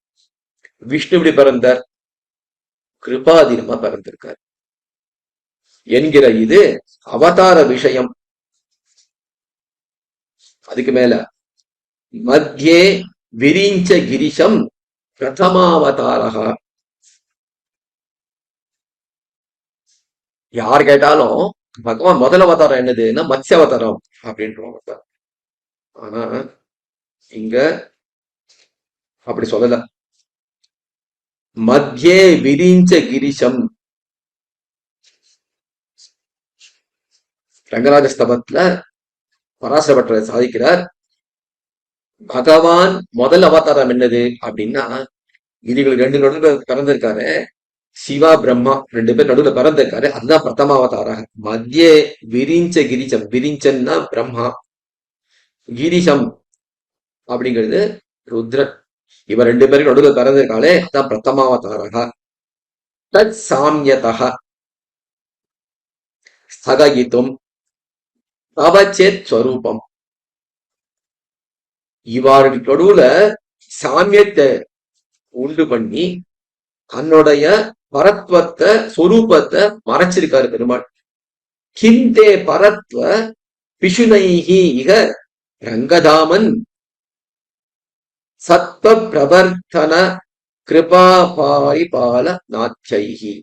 விஷ்ணு எப்படி பிறந்தார்? கிருபாதீனமா பிறந்திருக்கார் என்கிற இது அவதார விஷயம். அதுக்கு மேல மத்தியே விரிஞ்ச கிரிஷம் பிரதமாவதாரகா. யார் கேட்டாலும் பகவான் முதல் அவதாரம் என்னதுன்னா மத்ஸ்ய அவதாரம் அப்படின்ட்டு. ஆனா இங்க அப்படி சொல்லல. மத்தியே விரிஞ்ச கிரிஷம். ரங்கராஜ ஸ்தபத்துல பராசரப்பட்டரை சாதிக்கிறார். பகவான் முதல் அவதாரம் என்னது அப்படின்னா இதுகளுக்கு 2 நடுவில் பிறந்திருக்காரு. சிவா பிரம்மா 2 பேர் நடுவில் பிறந்திருக்காரு. அதுதான் பிரதம அவதாராக. மத்திய விரிஞ்ச கிரிசம், விரிஞ்சன்னா பிரம்மா, கிரிசம் அப்படிங்கிறது ருத்ரன். இவர் 2 பேருக்கு நடுவில் பிறந்திருக்காளே அதான் பிரதமாவதாராக. தத் சாமியதா ஸ்தகயித்தும் அவச்சேத் ஸ்வரூபம். இவர்களுக்கு நடுவுல சாமியத்தை உண்டு பண்ணி தன்னுடைய பரத்வத்தை சொரூபத்தை மறைச்சிருக்காரு பெருமாள். கிந்தே பரத்வ பிஷுனைஹி இக ரங்கதாமன் சத்வ பிரவர்த்தன கிருபா பாரிபால நாச்சைஹி.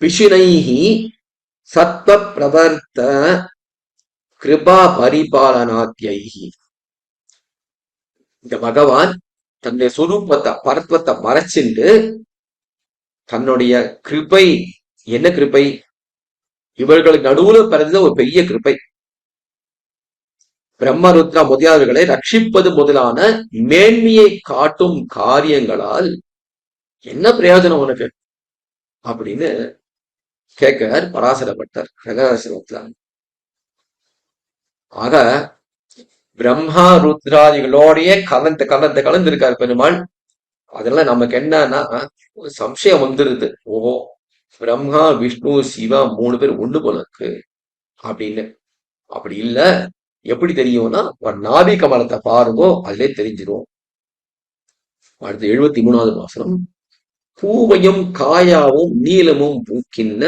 பிஷுனைஹி சத்வ பிரவர்த்தன கிருபா பரிபாலனாத்யைஹி. இந்த பகவான் தன்னுடைய சுரூபத்தை பரத்வத்தை மறைச்சிண்டு தன்னுடைய கிருபை, என்ன கிருபை? இவர்களுக்கு நடுவுல பிறந்த ஒரு பெரிய கிருபை. பிரம்மருத்ரா முதலியார்களை ரட்சிப்பது முதலான மேன்மையை காட்டும் காரியங்களால் என்ன பிரயோஜனம் உனக்கு அப்படின்னு கேட்கிறார் பராசரப்பட்டர் ரகசியத்துல. ஆக பிரம்மா ருத்ராதிகளோடைய கலந்து இருக்கார் பெருமாள். அதெல்லாம் நமக்கு என்னன்னா ஒரு சம்சயம் வந்துருது. ஓஹோ, பிரம்மா விஷ்ணு சிவா 3 பேர் ஒண்ணு போல இருக்கு அப்படின்னு. அப்படி இல்ல, எப்படி தெரியும்னா ஒரு நாபி கமலத்தை பாருங்கோ, அதிலே தெரிஞ்சிடும். அடுத்து 73வது வாசனம். பூவையும் காயாவும் நீளமும் பூக்கின்ன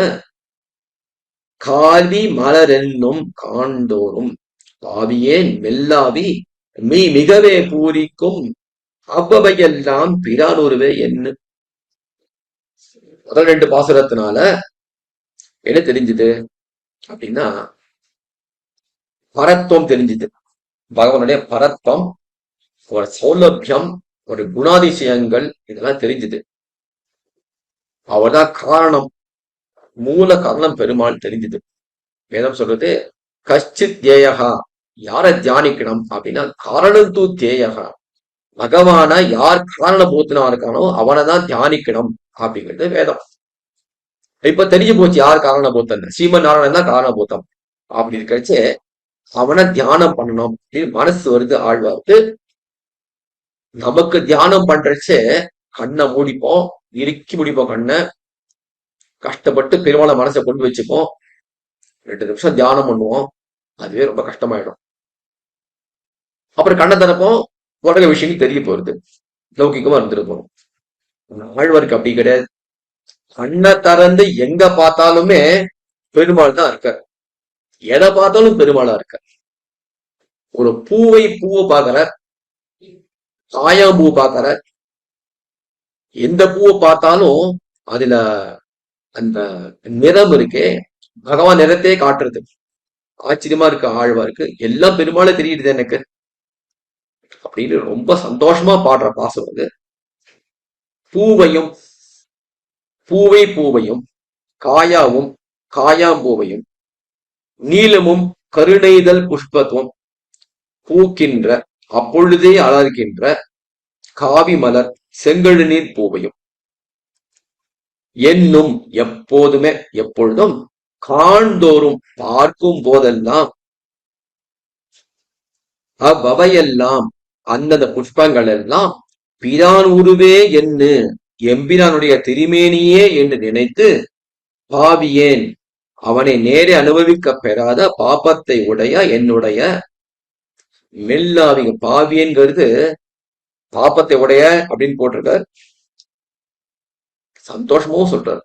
காவி மலரென்னும் காண்டோறும் பாவியேன் மெல்லாவி மெய் மிகவே பூரிக்கும் அவ்வவையெல்லாம் பிரானொருவே என்ன. முதல் 2 பாசுரத்தினால என்ன தெரிஞ்சுது அப்படின்னா, பரத்துவம் தெரிஞ்சுது. பகவானுடைய பரத்துவம், ஒரு சௌலபியம், ஒரு குணாதிசயங்கள், இதெல்லாம் தெரிஞ்சுது. அவர்தான் காரணம், மூல காரணம் பெருமாள் தெரிஞ்சுது. வேதம் சொல்றது கஷ்டித் தேயகா, யாரை தியானிக்கணும் அப்படின்னா காரணம் தூ தேயகா, பகவான யார் காரணபூத்தனா இருக்கானோ அவனை தான் தியானிக்கணும் அப்படிங்கிறது வேதம். இப்ப தெரிஞ்சு போச்சு யார் காரணபூத்தன், ஸ்ரீமன் நாராயணன் தான் காரணபூத்தம். அப்படி இருக்கச்சு அவனை தியானம் பண்ணணும் மனசு வருது ஆழ்வாருக்கு. நமக்கு தியானம் பண்றச்சே கண்ணை மூடிப்போம், இறுக்கி முடிப்போம் கண்ணை, கஷ்டப்பட்டு பெருமாளை மனசை கொண்டு வச்சுப்போம், 2 நிமிஷம் தியானம் பண்ணுவோம், அதுவே ரொம்ப கஷ்டமாயிடும். அப்புறம் கண்ணை திறப்போம், உலக விஷயம் தெரிய போறது, லௌகிகமா இருந்துட்டு போறோம். ஆழ்வாருக்கு அப்படி கிடையாது. கண்ணை திறந்து எங்க பார்த்தாலுமே பெருமாள் தான் இருக்க, எதை பார்த்தாலும் பெருமாளா இருக்க. ஒரு பூவை பார்க்கற, காயாம்பூ பார்க்கற, எந்த பூவை பார்த்தாலும் அதுல அந்த நிறம் இருக்கே, பகவான் நிறத்தையே காட்டுறது. ஆச்சரியமா இருக்கு ஆழ்வாருக்கு, எல்லாம் பெருமாளே தெரியுது எனக்கு அப்படின்னு ரொம்ப சந்தோஷமா பாடுற பாசம் அது. பூவையும் பூவையும் காயாவும் காயாம்பூவையும் நீளமும் கருணைதல் புஷ்பத்துவம் பூக்கின்ற அப்பொழுதே அலர்கின்ற காவி மலர் செங்கழு நீர் பூவையும் என்னும் எப்போதுமே எப்பொழுதும் காண்தோறும் பார்க்கும் போதெல்லாம் அவ்வவையெல்லாம் அந்தந்த புஷ்பங்கள் எல்லாம் பிரான் உருவே என்று எம்பிரானுடைய திருமேனியே என்று நினைத்து பாவியேன் அவனை நேரே அனுபவிக்க பெறாத பாபத்தை உடைய என்னுடைய மெல்லாவிங்க. பாவியன்கிறது பாபத்தை உடைய அப்படின்னு போட்டிருக்கார், சந்தோஷமும் சொல்றார்.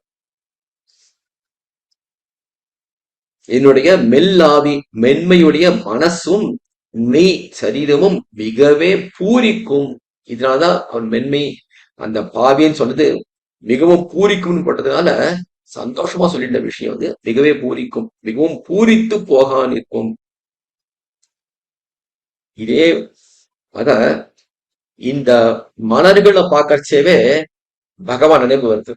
என்னுடைய மெல்லாவி மென்மையுடைய மனசும் மெய் சரீரமும் மிகவே பூரிக்கும். இதனாலதான் அவன் மென்மை, அந்த பாவின்னு சொன்னது மிகவும் பூரிக்கும்னு போட்டதுனால சந்தோஷமா சொல்லிட்ட விஷயம் வந்து மிகவே பூரிக்கும், மிகவும் பூரித்து போகா நிற்கும். இதே அத இந்த மலர்களை பார்க்கறச்சேவே பகவான் நினைவு வருது.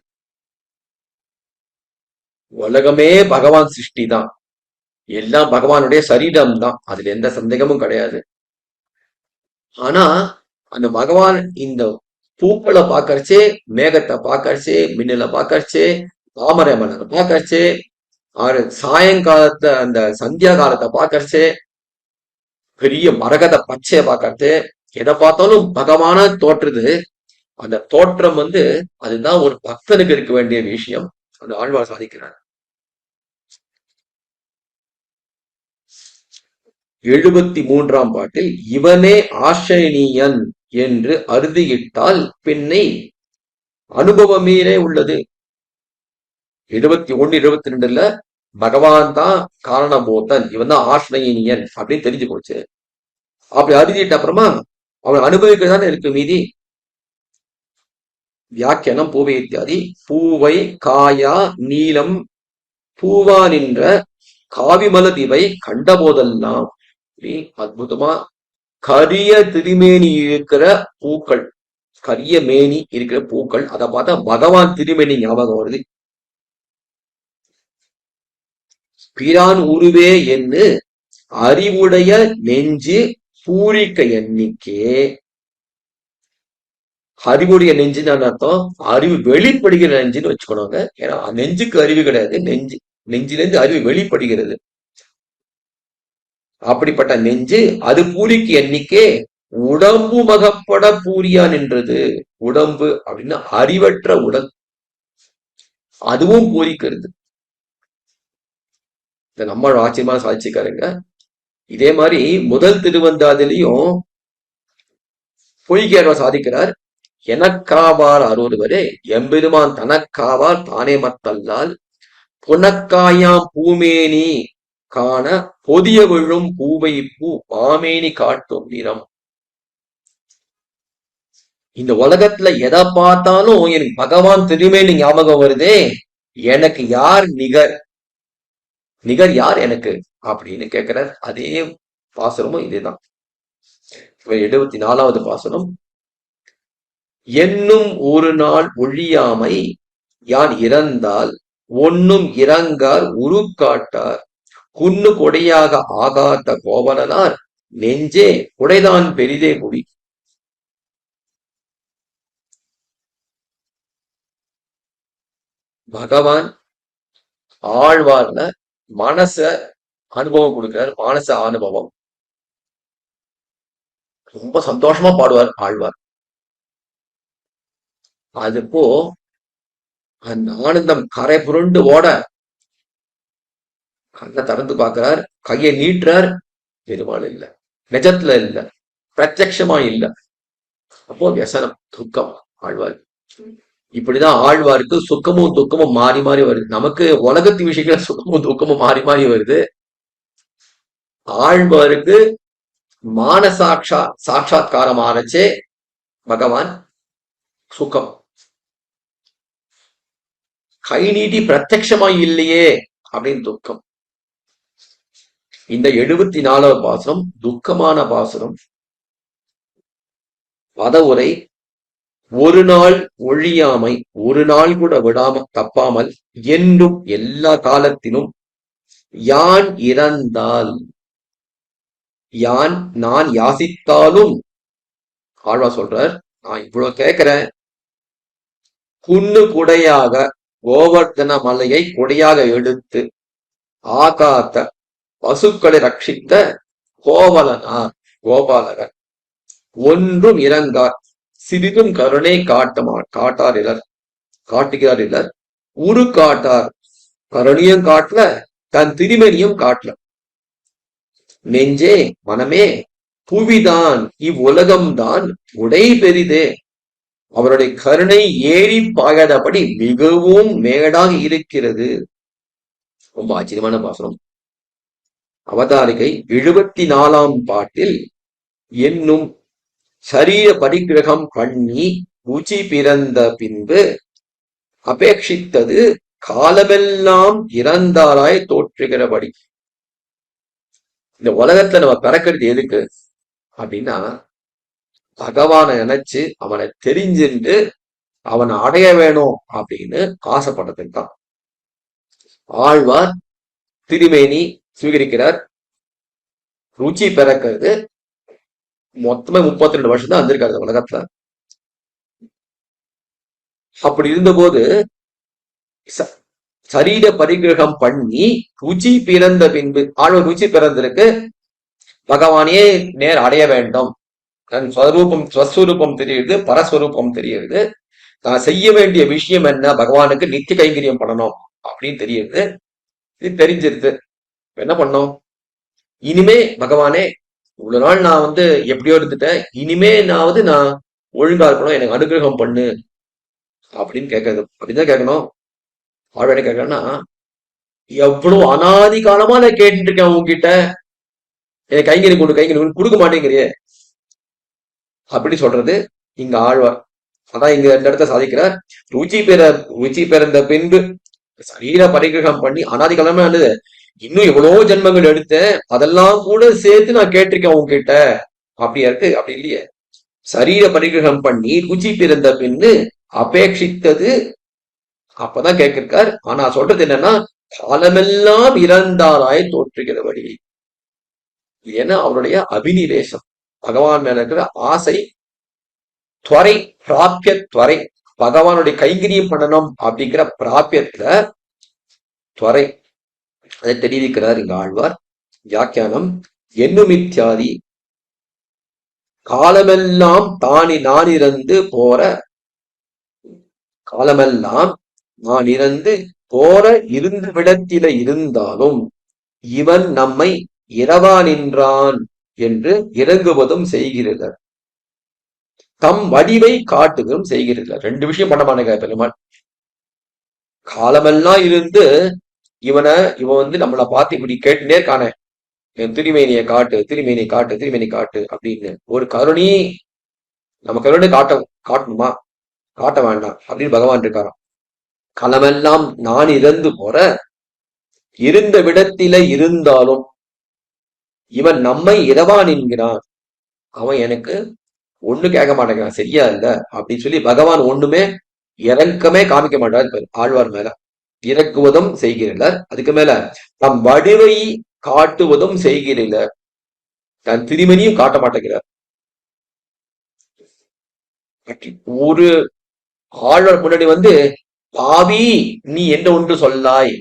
உலகமே பகவான் சிருஷ்டி தான், எல்லாம் பகவானுடைய சரீரம் தான், அதுல எந்த சந்தேகமும் கிடையாது. ஆனா அந்த பகவான் இந்த பூக்களை பார்க்கறச்சே, மேகத்தை பார்க்கறச்சே, மின்னலை பார்க்கறச்சே, தாமரை மலரை பார்க்கறச்சே, சாயங்காலத்தை அந்த சந்தியா காலத்தை பார்க்கறச்சே, பெரிய மரகத பச்சையை பார்க்கறது, எதை பார்த்தாலும் பகவான தோற்றுது. அந்த தோற்றம் வந்து அதுதான் ஒரு பக்தனுக்கு இருக்க வேண்டிய விஷயம். அந்த ஆழ்வார் சாதிக்கிறார். 73ஆம் பாட்டில் இவனே ஆசிரியன் என்று அறுதியிட்டால் பின்னை அனுபவமீரே உள்ளது. 71, 72ல பகவான் தான் காரணபூத்தன், இவன் தான் ஆசிரியன் அப்படின்னு தெரிஞ்சு போச்சு. அப்படி அறுதிட்ட அப்புறமா அவன் அனுபவிக்கிறதானே இருக்கு மீதி. வியாக்கியானம் பூவை இத்தியாதி. பூவை காயா நீலம் பூவா நின்ற காவிமலர் இவை கண்ட போதெல்லாம் அற்புதமா கரிய திருமேனி இருக்கிற பூக்கள், கரிய மேனி இருக்கிற பூக்கள், அதை பார்த்தா பகவான் திருமேனி ஞாபகம் வருது. பிரான் உருவே என்று அறிவுடைய நெஞ்சு பூரிக்க எண்ணிக்கே. அறிவுடைய நெஞ்சுன்னு அர்த்தம் அறிவு வெளிப்படுகிற நெஞ்சுன்னு வச்சுக்கணுங்க. ஏன்னா நெஞ்சுக்கு அறிவு கிடையாது, நெஞ்சிலிருந்து அறிவு வெளிப்படுகிறது. அப்படிப்பட்ட நெஞ்சு அது பூரிக்கு எண்ணிக்கே உடம்பு மகப்பட பூரியா நின்றது. உடம்பு அப்படின்னா அறிவற்ற உடல், அதுவும் பூரிக்கிறது. இந்த நம்ம ஆச்சரியமா சாதிச்சுக்காருங்க. இதே மாதிரி முதல் திருவந்தாதிலையும் பொய்கேர்வ சாதிக்கிறார். எனக்காவார் அருவருவரே எம்பெருமான் தனக்காவார் தானே மத்தல்லால் புனக்காயாம் பூமேனி காண பொதிய விழும் பூவை பூ பாமேனி காட்டும் நிறம். இந்த உலகத்துல எதை பார்த்தாலும் எனக்கு பகவான் திருமேனி ஞாபகம் வருதே, எனக்கு யார் நிகர், நிகர் யார் எனக்கு அப்படின்னு கேட்கிறார். அதே பாசுரமும் இதேதான். 74வது பாசுரம். என்னும் ஒரு நாள் ஒழியாமை யான் இறந்தால் ஒன்னும் இறங்கார் உருக்காட்டார் குன்னு கொடையாக ஆகாத்த கோவலனார் நெஞ்சே உடைதான் பெரிதே குடி. பகவான் ஆழ்வார்ல மனச அனுபவம் கொடுக்கிறார். மானச அனுபவம் ரொம்ப சந்தோஷமா பாடுவார் ஆழ்வார். அதுப்போ அந்த ஆனந்தம் கரை புரண்டு ஓட கண்ணை திறந்து பார்க்கிறார், கையை நீட்டுறார், பெருமாள் இல்ல, நிஜத்துல இல்ல, பிரத்யட்சமா இல்ல. அப்போ வியசனம், துக்கம் ஆழ்வார். இப்படிதான் ஆழ்வாருக்கு சுக்கமும் துக்கமும் மாறி மாறி வருது. நமக்கு உலகத்து விஷயங்கள சுக்கமும் துக்கமும் மாறி மாறி வருது. ஆழ்வாருக்கு சாட்சாத்காரம் ஆனச்சே பகவான் சுக்கம். கை நீட்டி பிரத்யட்சமாய் இல்லையே அப்படின்னு துக்கம். இந்த 74வது பாசுரம் துக்கமான பாசுரம். பதவுரை. ஒரு நாள் ஒழியாமை, ஒரு நாள் கூட விடாம தப்பாமல் என்றும் எல்லா காலத்திலும் யான் இறந்தால், யான் நான் யாசித்தாலும், ஆழ்வா சொல்றார், நான் இவ்வளவு கேட்கிறேன், குன்னு குடையாக கோவர்தன மலையை கொடையாக எடுத்து ஆகாத்த பசுக்களை ரட்சித்த கோவலனார் கோபாலகர் ஒன்றும் இறங்கார் சிறிதும் கருணை காட்டார் இலர், காட்டுகிறார் இலர். உரு காட்டார், கருணையும் காட்டல, தன் திருமணியும் காட்டல. நெஞ்சே மனமே புவிதான் இவ்வுலகம்தான் உடை பெரிதே, அவருடைய கருணை ஏறி பாயாதபடி மிகவும் மேடாக இருக்கிறது. ரொம்ப ஆச்சரியமான பாசுரம். அவதாரிகை 74ஆம் பாட்டில் என்னும் சரீர பரிகிரகம் பண்ணி ருச்சி பிறந்த பின்பு அபேட்சித்தது காலமெல்லாம் இறந்தாராய் தோற்றுகிறபடி. இந்த உலகத்துல நம்ம பிறக்கிறது எதுக்கு அப்படின்னா, பகவானை நினைச்சு அவனை தெரிஞ்சுட்டு அவனை அடைய வேணும் அப்படின்னு ஆசைப்படுறதுக்கு தான். ஆழ்வார் திருமேனி சுவீகரிக்கிறார். ருச்சி பிறக்கிறது மொத்தமே 32 வருஷம் தான் வந்திருக்காரு உலகத்துல. அப்படி இருந்தபோது சரீர பரிகிரகம் பண்ணி ருச்சி பிறந்த பின்பு, ஆழ்வார் ருச்சி பிறந்திருக்கு, பகவானையே நேர் அடைய வேண்டும், தன் ஸ்வஸ்வரூபம் தெரியுது, பரஸ்வரூபம் தெரியுது, தான் செய்ய வேண்டிய விஷயம் என்ன, பகவானுக்கு நித்திய கைங்கரியம் பண்ணணும் அப்படின்னு தெரியுது. இது தெரிஞ்சிருது. என்ன பண்ணோம், இனிமே பகவானே இவ்வளவு நாள் நான் எப்படியோ இருந்துட்டேன், இனிமே நான் ஒழுங்கா இருக்கணும், எனக்கு அனுகிரகம் பண்ணு அப்படின்னு கேட்கறது. அப்படிதான் கேட்கணும். ஆழ்வார் என்ன கேட்கறேன்னா, எவ்வளவு அனாதி காலமா நான் கேட்டுட்டு இருக்கேன் உங்ககிட்ட, எனக்கு கைங்கரி கொடுக்க மாட்டேங்கிறியே அப்படி சொல்றது இங்க ஆழ்வார். அதான் இங்க 2 இடத்த சாதிக்கிறார். ருச்சி பிறந்த பின்பு சரீர பரிகிரகம் பண்ணி அனாதி காலமா இருந்தது, இன்னும் எவ்வளவோ ஜென்மங்கள் எடுத்தேன், அதெல்லாம் கூட சேர்த்து நான் கேட்டிருக்கேன் உங்ககிட்ட. அப்படியா இருக்கு? அப்படி இல்லையே. சரீர பரிகிரகம் பண்ணி ருச்சி பிறந்த பின்னு அபேட்சித்தது, அப்பதான் கேட்கிருக்கார். ஆனா சொல்றது என்னன்னா, காலமெல்லாம் இறந்தாராய் தோற்றுகிறபடி. ஏன்னா அவருடைய அபினிவேசம், பகவான் மேல இருக்கிற ஆசை, துவரை, பிராபிய துவரை, பகவானுடைய கைங்கரியம் பண்ணணும் அப்படிங்கிற பிராபியத்துல துவரை, அதை தெரிவிக்கிறார் இங்க ஆழ்வார். வியாக்கியானம். என்னுமித்யாதி காலமெல்லாம் தானி நான் இறந்து போற, காலமெல்லாம் நான் இறந்து போற இருந்த விடத்தில இருந்தாலும் இவன் நம்மை இரவா நின்றான் என்று இறங்குவதும் செய்கிறார், தம் வடிவை காட்டுவதும் செய்கிறார். ரெண்டு விஷயம் பண்ண மாட்டேங்க பெருமாள். காலமெல்லாம் இருந்து இவன் நம்மளை பார்த்து இப்படி கேட்டுட்டே இருக்கானே, என் திருமேனியை காட்டு, திருமேனி காட்டு, திருமேனி காட்டு அப்படின்னு. ஒரு கருணி நம்ம கருணை காட்டணுமா? காட்ட வேண்டாம் அப்படின்னு பகவான் இருக்காராம். களமெல்லாம் நான் இறந்து போற இருந்த விடத்தில இருந்தாலும் இவன் நம்மை இரவான் என்கிறான், அவன் எனக்கு ஒண்ணு கேட்க மாட்டேங்கிறான், சரியா இல்ல அப்படின்னு சொல்லி பகவான் ஒண்ணுமே இறக்கமே காமிக்க மாட்டார் ஆழ்வார் மேல. இறக்குவதும் செய்கிறார். அதுக்கு மேல தம் வடிவை காட்டுவதும் செய்கிறார், தன் திருமணியும் காட்ட மாட்டேங்கிறார். ஒரு ஆழ்வார் முன்னாடி பாவி நீ என்ன ஒன்று சொல்லாய்,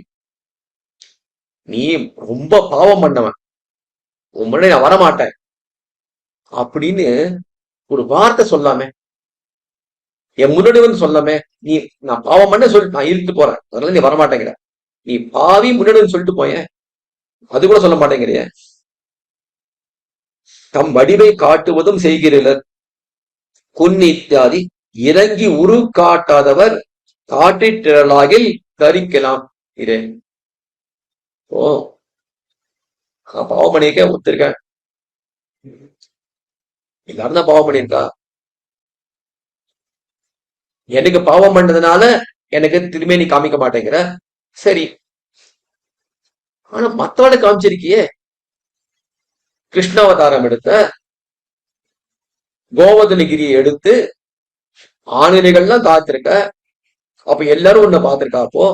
நீ ரொம்ப பாவம் பண்ணவன், உன் முன்னாடி நான் வரமாட்டேன் அப்படின்னு ஒரு வார்த்தை சொல்லாமே, என் முன்னாடி சொல்லாமே, நீ நான் பாவம் பண்ண சொல்லிட்டு நான் இருந்து போறேன், அதனால நீ வரமாட்டேங்கிற, நீ பாவி முன்னாடி சொல்லிட்டு போய, அது கூட சொல்ல மாட்டேங்கிறிய. தம் வடிவை காட்டுவதும் செய்கிறீர்கள். குன்னித்தியாதி இறங்கி உரு காட்டாதவர் காட்டிற்றிரளாகில் தரிக்கலாம். இதே பாவம் பண்ணியிருக்க ஒத்துருக்கேன், எல்லாரும் தான் பாவம் பண்ணியிருக்கா, எனக்கு பாவம் பண்ணதுனால எனக்கு திரும்பி நீ காமிக்க மாட்டேங்கிற, சரி, ஆனா மத்தவளை காமிச்சிருக்கியே. கிருஷ்ணாவதாரம் எடுத்த, கோவர்தனகிரியை எடுத்து ஆணிரைகள்லாம் காத்திருக்க, அப்ப எல்லாரும் உன்னை பார்த்திருக்கா, அப்போ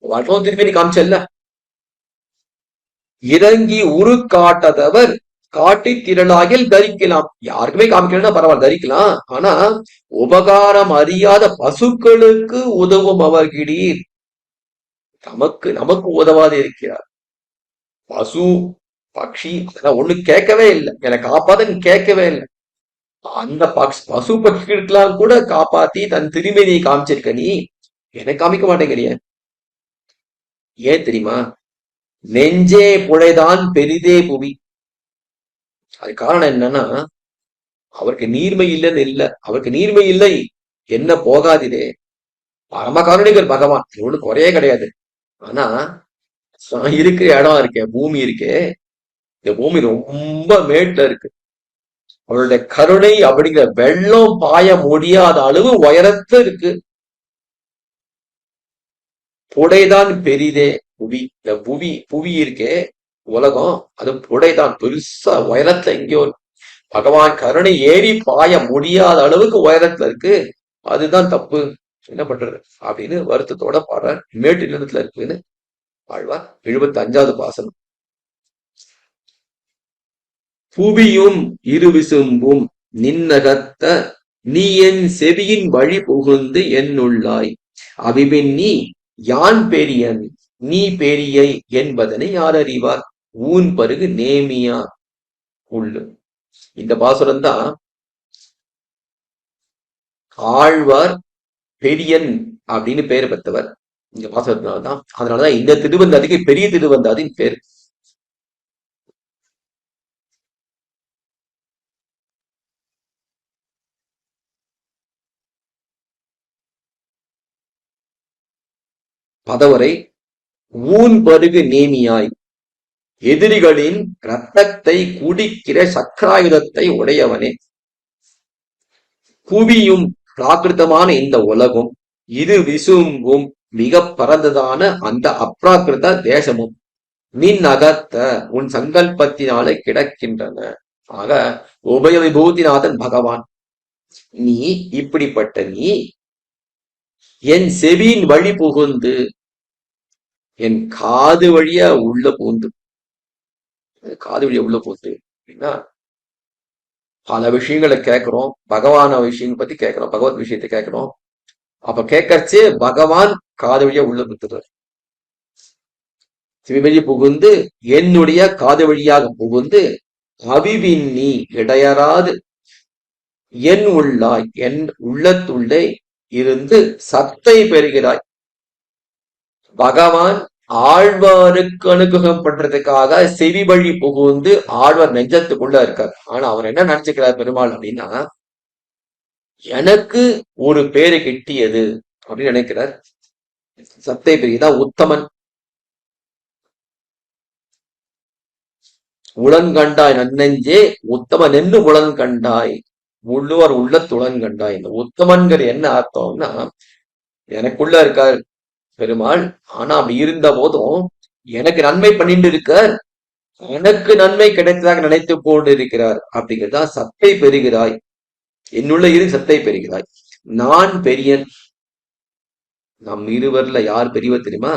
வாழ்க்கை திரும்பி நீ காமிச்சல்ல. இறங்கி உரு காட்டாதவர் காட்டி திரளாகில் தரிக்கலாம். யாருக்குமே காமிக்கலன்னா பரவாயில்ல, தரிக்கலாம். ஆனா உபகாரம் அறியாத பசுக்களுக்கு உதவும் அவர்கிடீர், நமக்கு உதவாது இருக்கிறார். பசு பக்ஷி அதெல்லாம் ஒண்ணு கேட்கவே இல்லை, எனக்கு காப்பாத கேட்கவே இல்லை. அந்த பசு பட்சிகளுக்கெல்லாம் கூட காப்பாத்தி தன் திருமணியை காமிச்சிருக்க, நீ எனக்கு காமிக்க மாட்டேங்கிறிய. ஏன் தெரியுமா? நெஞ்சே புழைதான் பெரிதே புவி. அது காரணம் என்னன்னா, அவருக்கு நீர்மை இல்லைன்னு இல்லை, அவருக்கு நீர்மை இல்லை என்ன போகாதிரே, பரம கருணிகள் பகவான், ஒண்ணு குறையே கிடையாது. ஆனா இருக்கிற இடம் இருக்கே, பூமி இருக்கே, இந்த பூமி ரொம்ப மேட்ல இருக்கு. அவருடைய கருணை அப்படிங்கிற வெள்ளம் பாய முடியாத அளவு உயரத்துல இருக்கு. புடைதான் பெரிதே புவி. இந்த புவி இருக்கே உலகம், அது புடைதான், பெருசா உயரத்துல எங்கேயோ பகவான் கருணை ஏறி பாய முடியாத அளவுக்கு உயரத்துல இருக்கு. அதுதான் தப்பு, என்ன பண்றது அப்படின்னு வருத்தத்தோட பாடுற. மேட்டு நிலத்துல இருக்குன்னு ஆழ்வார் 75வது பாசனம். புவியும் இருவிசும்பும் நின்னகத்த நீ என் செவியின் வழி புகுந்து என்னுள்ளாய், அவிபின் நீ யான் பெரியன் நீ பெரியை என்பதனை யார் அறிவார், ஊன் பருகு நேமியா உள்ளு. இந்த பாசுரம் தான் ஆழ்வார் பெரியன் அப்படின்னு பெயர் பெற்றவர். இந்த பாசுரத்தினால்தான், அதனாலதான் இந்த திருவந்தாதிக்கு பெரிய திருவந்தாதின் பேர். பதவரை. ஊன் பருகு நேமியாய், எதிரிகளின் இரத்தத்தை குடிக்கிற சக்கராயுதத்தை உடையவனே. புவியும் பிராகிருத்தமான இந்த உலகும் இரு விசும்பும் மிக பரந்ததான அந்த அப்ராகிருத தேசமும் நின் அகத்த உன் சங்கல்பத்தினாலே கிடக்கின்றன. ஆக உபய விபூதிநாதன் பகவான், நீ இப்படிப்பட்ட நீ என் செவியின் வழி புகுந்து என் காது வழியா உள்ள பூந்து, காது வழியா உள்ள பூந்து அப்படின்னா பல விஷயங்களை கேட்கிறோம், பகவான விஷயம் பத்தி கேட்கிறோம், பகவத் விஷயத்தை கேட்கிறோம். அப்ப கேட்கறச்சே பகவான் காது வழியா உள்ள குத்துறார். செவிவழி புகுந்து என்னுடைய காது வழியாக புகுந்து அபிவின்னி இடையறாது என் உள்ளாய் என் உள்ளத்துள்ளே இருந்து சத்தை பெறுகிறாய். பகவான் ஆழ்வாருக்கு அனுகிரகம் பண்றதுக்காக செவி வழி புகுந்து ஆழ்வார் நெஞ்சத்துக்குள்ள இருக்கார். ஆனா அவர் என்ன நினைச்சுக்கிறார் பெருமாள் அப்படின்னா, எனக்கு ஒரு பேரு கிட்டியது அப்படின்னு நினைக்கிறார். சத்தை பெரியதா உத்தமன். உளன்கண்டாய் நன்னெஞ்சே உத்தமன் என்று உளன்கண்டாய் உள்ளுவர் உள்ளத்துளன்கண்டாய். இந்த உத்தமன்கிற என்ன அர்த்தம்னா, எனக்குள்ள இருக்கார் பெருமாள், ஆனா அப்படி இருந்த போதும் எனக்கு நன்மை பண்ணிட்டு இருக்கார், எனக்கு நன்மை கிடைத்ததாக நினைத்து கொண்டு இருக்கிறார். அப்படிங்கிறதா சத்தை பெறுகிறாய், என்னுள்ள இரு சத்தை பெறுகிறாய். நான் பெரியன். நம் இருவர்ல யார் பெரியவர் தெரியுமா?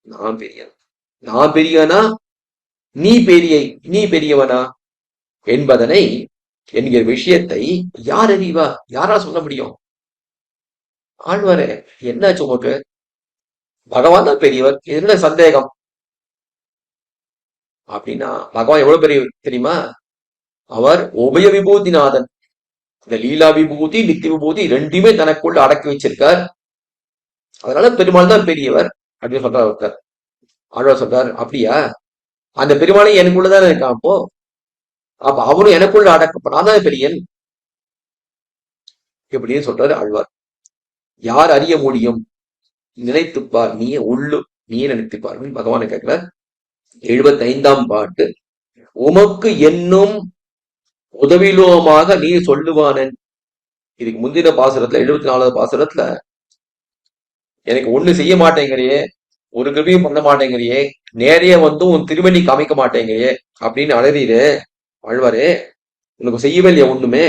நான் பெரியன். நான் பெரியனா நீ பெரியவனா என்பதனை என்கிற விஷயத்தை யார் அறிவா? யாரா சொல்ல முடியும்? ஆழ்வாரே என்னாச்சு உமக்கு? பகவான் தான் பெரியவர், என்ன சந்தேகம் அப்படின்னா, பகவான் எவ்வளவு பெரிய தெரியுமா? அவர் உபய விபூதிநாதன். இந்த லீலா விபூதி நித்திய விபூதி ரெண்டுமே தனக்குள்ள அடக்கி வச்சிருக்கார். அதனால பெருமாள் தான் பெரியவர் அப்படின்னு சொல்றார் ஒருத்தர். ஆழ்வார் சொல்றார், அப்படியா? அந்த பெருமாளையும் எனக்குள்ளதானே இருக்கான். அப்ப அவனும் எனக்குள்ள அடக்கப்படாத பெரியன் எப்படின்னு சொல்றாரு ஆழ்வார். யார் அறிய முடியும்? நினைத்துப்பார், நீயே உள்ளு, நீயே நினைத்துப்பார் பகவானை கேட்கிறார். 75ஆம் பாட்டு. உமக்கு என்னும் உதவிலோமாக நீ சொல்லுவானன். இதுக்கு முந்தின பாசுரத்துல 74வது பாசுரத்துல எனக்கு ஒண்ணு செய்ய மாட்டேங்கிறியே, ஒரு கிருபியும் பண்ண மாட்டேங்கிறியே, நேரைய வந்து உன் திருமணி காமிக்க மாட்டேங்கிறியே அப்படின்னு அழறீரு. ஆழ்வாரே உனக்கு செய்யவே இல்லையா ஒண்ணுமே?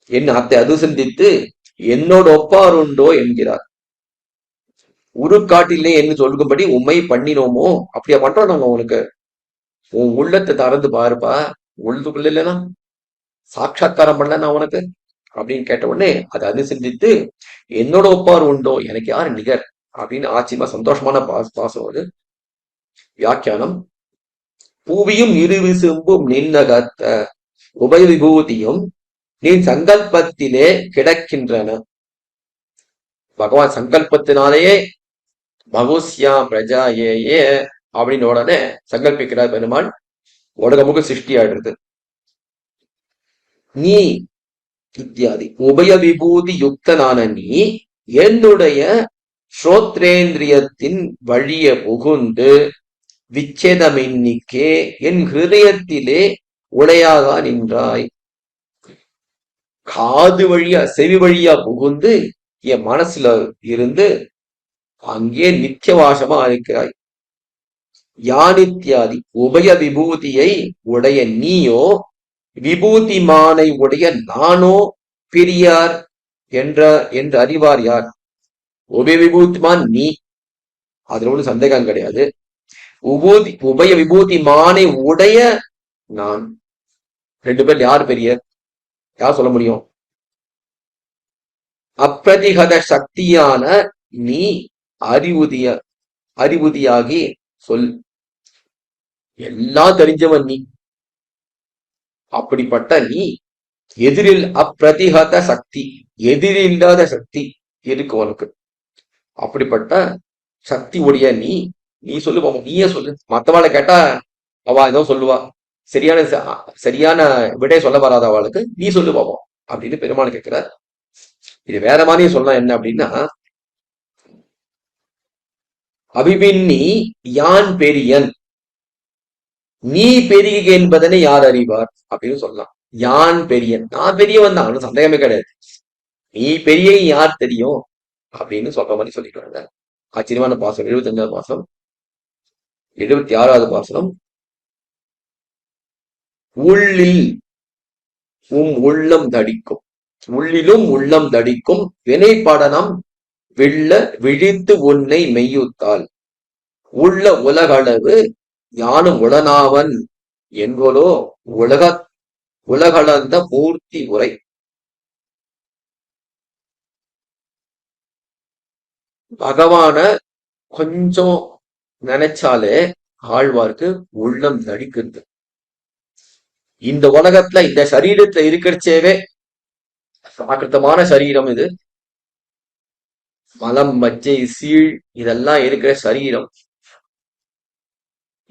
என் அத்தை அது சிந்தித்து என்னோட ஒப்பார் உண்டோ என்கிறார். உருக்காட்டிலே என்று சொல்லும்படி உண்மை பண்ணினோமோ? அப்படியா பண்றோம் நாங்க உனக்கு? உன் உள்ளத்தை திறந்து பாருப்பா, உள்ளதுக்குள்ள இல்லைன்னா சாட்சா்காரம் பண்ணல நான் உனக்கு அப்படின்னு கேட்ட உடனே அதை அனுசந்தித்து என்னோட ஒப்பார் உண்டோ, எனக்கு யாரு நிகர் அப்படின்னு ஆச்சரியமா சந்தோஷமான பாசம் அது. வியாக்கியானம். பூவியும் இருவிசும்பும் நின்னகத்த உபய விபூதியும் நீ சங்கல்பத்திலே கிடக்கின்றன. பகவான் சங்கல்பத்தினாலேயே மகுஸ்யாம் பிரஜா ஏ அப்படின்னு உடனே சங்கல்பிக்கிறார் பெருமாள். உலகமுக சிருஷ்டி ஆயிடுறது. நீ இத்தியாதி உபய விபூதி யுக்தனான நீ என்னுடைய ஸ்ரோத்ரேந்திரியத்தின் வழிய புகுந்து விச்சேதமின்னிக்கே என் ஹிருதயத்திலே உடையாக நின்றாய். காது வழியா செவி வழியா புகுந்து என் மனசுல இருந்து அங்கே நித்தியவாசமா இருக்கிறாய். யானித்யாதி உபய விபூதியை உடைய நீயோ விபூதிமானை உடைய நானோ பெரியார் என்று அறிவார் யார்? உபய விபூதிமான் நீ, அதுல ஒன்றும் சந்தேகம் கிடையாது. உபய விபூதிமானை உடைய நான். ரெண்டு பேர் யார் பெரியர்? யார் சொல்ல முடியும்? அப்பிரதிகத சக்தியான நீ அறிவுதியாகி சொல். எல்லாம் தெரிஞ்சவன் நீ. அப்படிப்பட்ட நீ எதிரில் அப்பிரதிகத சக்தி, எதிரில்லாத சக்தி இருக்கு உனக்கு. அப்படிப்பட்ட சக்தி உடைய நீ சொல்லு பாப்போம். நீயே சொல்லு. மற்றவாளை கேட்டா அவா ஏதோ சொல்லுவா, சரியான விடை சொல்ல வராத அவளுக்கு நீ சொல்லு பாப்போம் அப்படின்னு பெருமாள் கேட்கிறார். இது வேற மாதிரி சொல்லலாம். என்ன அப்படின்னா, அபிபின்னி யான் பெரியன், நீ பெரிய என்பதனை யார் அறிவார் அப்படின்னு சொல்லலாம். யான் பெரியன், நான் பெரியவன் தான், சந்தேகமே கிடையாது. நீ பெரிய யார் தெரியும் அப்படின்னு சொல்ற மாதிரி சொல்லிட்டு ஆச்சரியமான பாசனம். 75வது பாசனம். 76வது பாசனம். உள்ளில் உள்ளம் தடிக்கும், உள்ளிலும் உள்ளம் தடிக்கும் வினைப்படனம் வெள்ள விழித்து உன்னை மெய்யுத்தால் உள்ள உலகளவு யானும் உடனாவன் என்கொலோ உலகளந்த மூர்த்தி உரை. பகவான கொஞ்சம் நினைச்சாலே ஆழ்வார்க்கு உள்ளம் நடிக்குது. இந்த உலகத்துல இந்த சரீரத்துல இருக்கிறச்சேவே பிராகிருத்தமான சரீரம் இது. மலம் மஜ்ஜை சீழ் இதெல்லாம் இருக்கிற சரீரம்.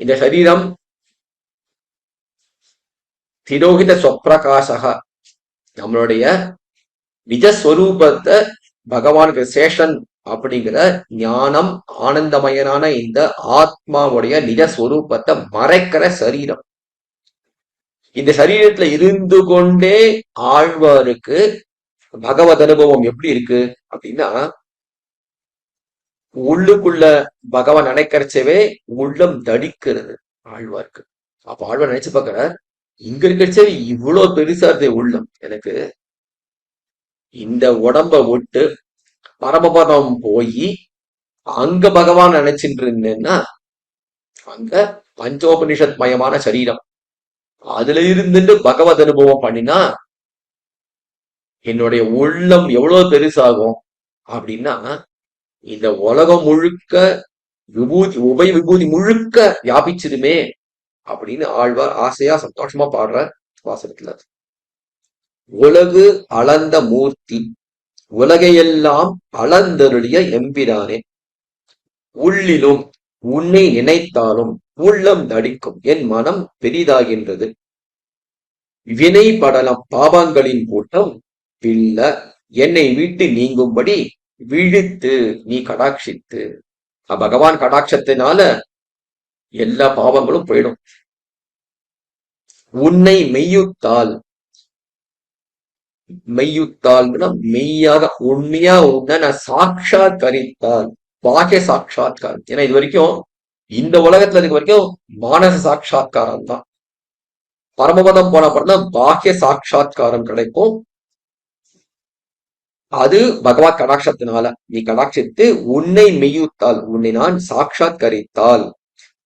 இந்த சரீரம் திரோகித சொப்பிரகாசக நம்மளுடைய நிஜஸ்வரூபத்தை பகவானுக்கு சேஷன் அப்படிங்கிற ஞானம் ஆனந்தமயனான இந்த ஆத்மாவுடைய நிஜஸ்வரூபத்தை மறைக்கிற சரீரம். இந்த சரீரத்துல இருந்து கொண்டே ஆழ்வாருக்கு பகவத் அனுபவம் எப்படி இருக்கு அப்படின்னா, உள்ளுக்குள்ள பகவான் நினைக்கிறச்சவே உள்ளம் தடிக்கிறது ஆழ்வார்க்கு. அப்ப ஆழ்வார் நினைச்சு பாக்குற, இங்க இருக்கிறச்சவே இவ்வளவு பெருசா இருந்தே உள்ளம் எனக்கு. இந்த உடம்ப விட்டு பரமபதம் போய் அங்க பகவான் நினைச்சிட்டு இருந்தேன்னா, அங்க பஞ்சோபனிஷத் மயமான சரீரம், அதுல இருந்துட்டு பகவத் அனுபவம் பண்ணினா என்னுடைய உள்ளம் எவ்வளவு பெருசாகும் அப்படின்னா, இந்த உலகம் முழுக்க விபூதி உபய விபூதி முழுக்க வியாபிச்சிருமே அப்படின்னு ஆழ்வார் ஆசையா சந்தோஷமா பாடுற வாசகத்துல. உலகு அளந்த மூர்த்தி உலகையெல்லாம் அளந்தருளிய எம்பிரானே, உள்ளிலும் உன்னை நினைத்தாலும் உள்ளம் தடிக்கும், என் மனம் பெரிதாகின்றது. வினை படலம் பாவங்களின் கூட்டம் பில்ல என்னை விட்டு நீங்கும்படி விழித்து நீ கடாட்சித்து. பகவான் கடாட்சத்தினால எல்லா பாவங்களும் போயிடும். உன்னை மெய்யுத்தால், மெய்யுத்தால்னா மெய்யாக உண்மையா உன்னை நான் சாட்சாத்கரித்தால், பாக்கிய சாட்சாத்காரம். ஏன்னா இது வரைக்கும் இந்த உலகத்துல இருக்க வரைக்கும் மானச சாட்சாத்காரம் தான். பரமபதம் போன அப்புறம் தான் பாக்கிய சாட்சாத்காரம் கிடைக்கும். அது பகவத் கடாட்சத்தினால நீ கடாட்சித்து உன்னை மெய்யுத்தால், உன்னை நான் சாட்சாத்கரித்தால்,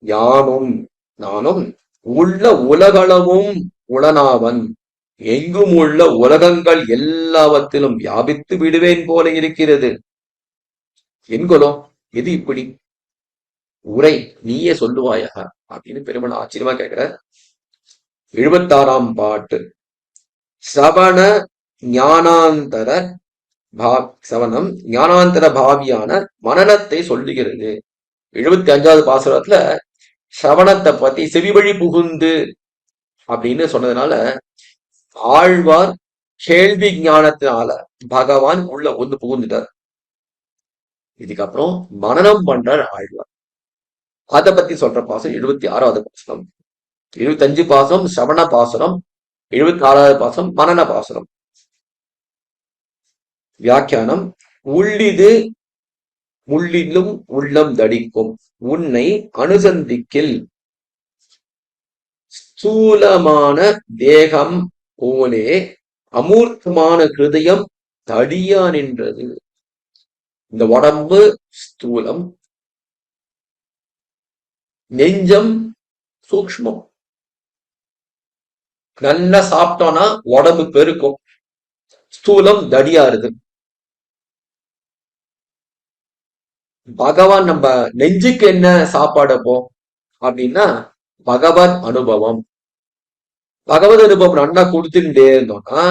யானும் நானும் உள்ள உலகளவும் உளனாவன், எங்கும் உள்ள உலகங்கள் எல்லாவற்றிலும் வியாபித்து விடுவேன் போல இருக்கிறது. என்கொலோ எது இப்படி உரை நீயே சொல்லுவாயா அப்படின்னு பெருமன் ஆச்சரியமா கேட்கிற. 76ஆம் பாட்டு. சவண ஞானாந்தர சவனம் ஞானாந்தர பாவியான மனநத்தை சொல்லுகிறது. 75வது பாசுரத்துல சவணத்தை பத்தி செவிவழி புகுந்து அப்படின்னு சொன்னதுனால ஆழ்வார் கேள்வி ஞானத்தினால பகவான் உள்ள ஒன்று புகுந்துட்டார். இதுக்கப்புறம் மனனம் பண்றார் ஆழ்வார். அதை பத்தி சொல்ற பாசம் 76வது பாசனம். 25 பாசம் சவண பாசனம், 76வது பாசம் மனன பாசனம். வியாக்கியானம். உள்ளிது உள்ளிலும் உள்ளம் தடிக்கும், உன்னை அனுசந்திக்கில் ஸ்தூலமான தேகம் போலே அமூர்த்தமான ஹிருதயம் தடியா நின்றது. இந்த உடம்பு ஸ்தூலம், நெஞ்சம் சூக்ஷ்மம். நல்லா சாப்பிட்டோம்னா உடம்பு பெருக்கும், ஸ்தூலம் தடியாருது. பகவான் நம்ம நெஞ்சுக்கு என்ன சாப்பாடு போ அப்படின்னா பகவத் அனுபவம். பகவத் அனுபவம் நல்லா கொடுத்துட்டே இருந்தோம்னா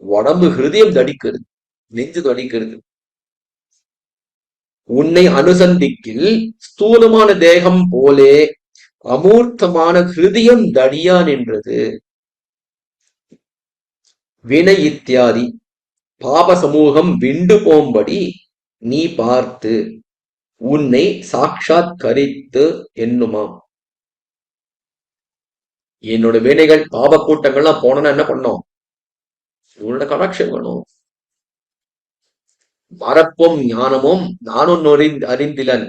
உடம்பு ஹிருதயம் தடிக்கிறது, நெஞ்சு தடிக்கிறது. உன்னை அனுசந்திக்கில் ஸ்தூலமான தேகம் போலே அமூர்த்தமான ஹிருதயம் தடியா நின்றது. வினை இத்தியாதி பாப சமூகம் விண்டு போம்படி நீ பார்த்து உன்னை சாட்சாத் கரித்து என்னுமாம். என்னோட வினைகள் பாப கூட்டங்கள்லாம் போனோம்னா என்ன பண்ணோம்? உன்னோட கடாட்சம் வேணும். மறப்பும் ஞானமும் நானும் அறிந்திலன்,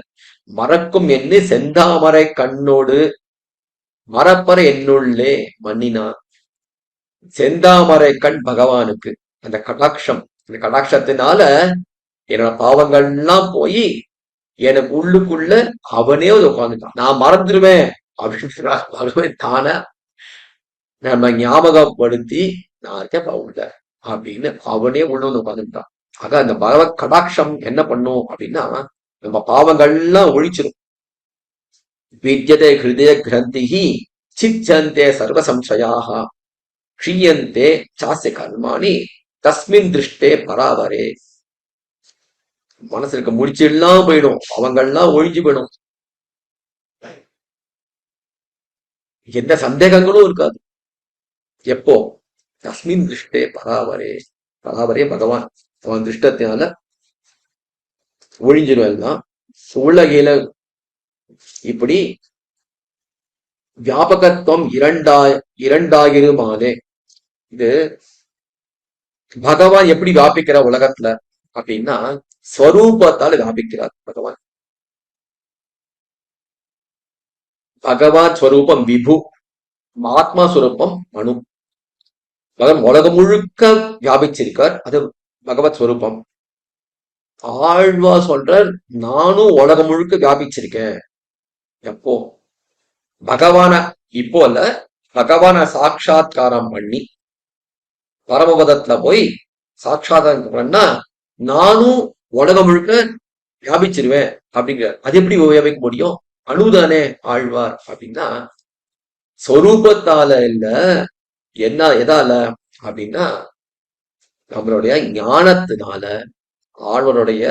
மறக்கும் என்று செந்தாமரை கண்ணோடு மறப்பற என்னுள்ளே மன்னினார். செந்தாமரை கண் பகவானுக்கு அந்த கடாட்சம், அந்த கடாட்சத்தினால என்னோட பாவங்கள்லாம் போய் எனக்கு உள்ளுக்குள்ள அவனே உட்காந்துட்டான். நான் மறந்துடுவேன் அப்படின்னு பகவான் தான நம்ம ஞாபகப்படுத்தி நான் இருக்கேன் உள்ள அப்படின்னு அவனே உள்ள வந்து உட்காந்துட்டான். ஆக அந்த பகவத் கடாட்சம் என்ன பண்ணும் அப்படின்னா நம்ம பாவங்கள்லாம் ஒழிச்சிடும். வித்யதே ஹிருதய கிரந்திஹி சிச்சந்தே சர்வ சம்சயாக க்ஷீயந்தே சாஸ்ய கர்மாணி தஸ்மின் திருஷ்டே பராவரே. மனசு இருக்க முடிச்செல்லாம் போயிடும், அவங்கெல்லாம் ஒழிஞ்சு போயிடும், எந்த சந்தேகங்களும் இருக்காது. எப்போ? தஸ்மின் திருஷ்டே பராவரே. பராவரே பகவான் அவன் திருஷ்டத்தினால ஒழிஞ்சிடும் எல்லாம். உலகில இப்படி வியாபகத்துவம் இரண்டாயிருமானே. இது பகவான் எப்படி வியாபிக்கிறார் உலகத்துல அப்படின்னா ஸ்வரூபத்தால் வியாபிக்கிறார் பகவான். பகவான் ஸ்வரூபம் விபு, ஆத்மா ஸ்வரூபம் அணு. பகவான் உலகம் முழுக்க வியாபிச்சிருக்கார், அது பகவத் ஸ்வரூபம். ஆழ்வா சொல்றார் நானும் உலகம் முழுக்க வியாபிச்சிருக்கேன். எப்போ? பகவான இப்போ அல்ல, பகவான சாட்சாத்காரம் பண்ணி பரமபதத்துல போய் சாட்சாத்காரம் பண்ணா நானும் உலகம் முழுக்க வியாபிச்சிருவேன் அப்படிங்கிற. அது எப்படி வியாபிக்க முடியும்? அணுதானே ஆழ்வார் அப்படின்னா சொரூபத்தால இல்ல, என்ன எதால அப்படின்னா நம்மளுடைய ஞானத்தினால. ஆழ்வருடைய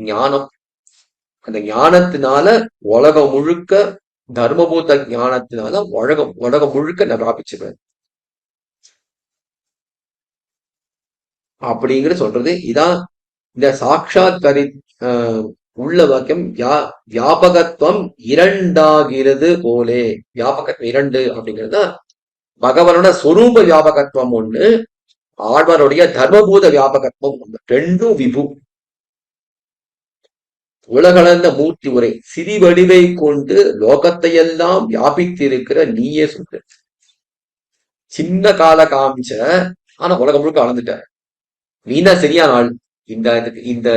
ஞானம், அந்த ஞானத்தினால உலகம் முழுக்க, தர்மபூத ஞானத்தினால உலகம் முழுக்க நான் வியாபிச்சிருவேன் அப்படிங்கிற சொல்றது. இதான் இந்த சாட்சாத்கரி உள்ள வாக்கியம். வியாபகத்துவம் இரண்டாகிறது போலே. வியாபகத்துவம் இரண்டு அப்படிங்கிறது பகவானோட சொரூப வியாபகத்துவம் ஒண்ணு, ஆழ்வாருடைய தர்மபூத வியாபகத்துவம் ஒண்ணு. ரெண்டும் விபு. உலகளந்த மூர்த்தி உரை சிறிவடிவை கொண்டு லோகத்தையெல்லாம் வியாபித்திருக்கிற நீயே சொல்ற. சின்ன கால காமிச்ச, ஆனா உலகம் முழுக்க அளந்துட்ட. நீதான் சரியான ஆள் இந்த இந்த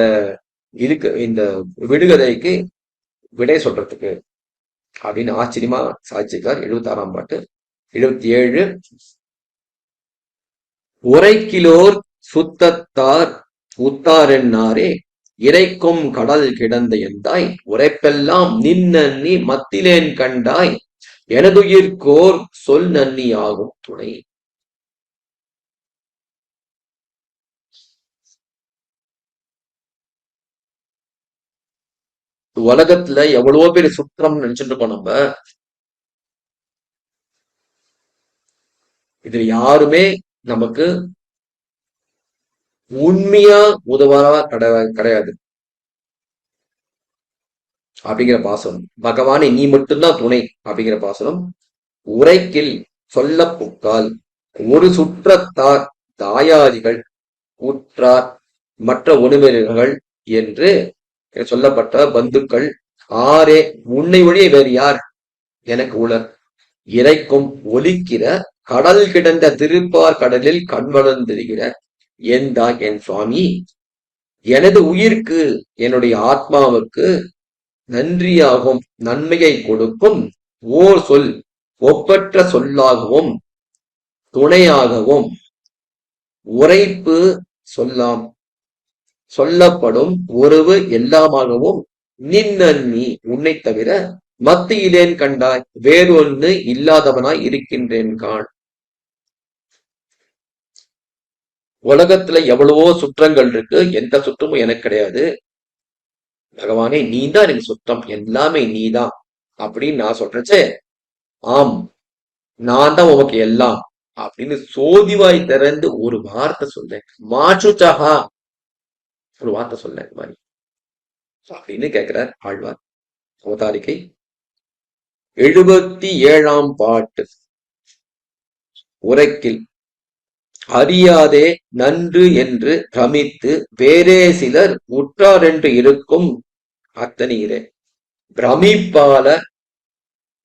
இருக்கு இந்த விடுகதைக்கு விடை சொல்றதுக்கு அப்படின்னு ஆச்சரியமா சாட்சிக்கார். 76ஆம் பாட்டு 77. உரைக்கிலோர் சுத்தத்தார் உத்தாரென்னாரே இறைக்கும் கடல் கிடந்த எந்தாய் உரைப்பெல்லாம் நின்னன்னி மத்திலேன் கண்டாய் எனதுயிர்கோர் சொல் நன்னி ஆகும் துணை. உலகத்துல எவ்வளவோ பேர் சுற்றம் நினைச்சுட்டு இருக்கோம் நம்ம. இதுல யாருமே நமக்கு உண்மையா உதவாரா கிடையாது அப்படிங்கிற பாசனம். பகவானே நீ மட்டும்தான் துணை அப்படிங்கிற பாசனம். உரைக்கில் சொல்ல புக்கால் ஒரு சுற்றத்தார் தாயாதிகள் உற்றார் மற்ற உணவினர்கள் என்று சொல்லப்பட்ட பந்துக்கள் ஆரே உன்னை ஒழிய வேறு யார் எனக்கு உலர் இறைக்கும் ஒலிக்கிற கடல் கிடந்த திருப்பார் கடலில் கண்வளர்ந்திருக்கிற என்தான் என் சுவாமி எனது உயிர்க்கு என்னுடைய ஆத்மாவுக்கு நன்றியாகும் நன்மையை கொடுக்கும் ஓர் சொல் ஒப்பற்ற சொல்லாகவும் துணையாகவும் உரைப்பு சொல்லாம் சொல்லப்படும் உறவு எல்லாமாகவும் நின்னன்னி உன்னை தவிர மத்தியிலேன் கண்டாய் வேறொன்னு இல்லாதவனாய் இருக்கின்றேன் காண். உலகத்துல எவ்வளவோ சுற்றங்கள் இருக்கு, எந்த சுற்றமும் எனக்கு கிடையாது. பகவானே நீதான் எனக்கு சுத்தம், எல்லாமே நீதான் அப்படின்னு நான் சொல்றச்சே, ஆம் நான் தான் உனக்கு எல்லாம் அப்படின்னு சோதிவாய் திறந்து ஒரு வார்த்தை சொல்றேன். மாச்சுச்சகா ஒரு வார்த்தை சொல்ல மாதிரி அப்படின்னு கேட்கிறார் ஆழ்வார். அவதாரிகை 77ஆம் பாட்டு. உரைக்கில் அறியாதே நன்று என்று பிரமித்து வேறே சிலர் உற்றாரென்று இருக்கும் அத்தனீரே. பிரமிப்பால,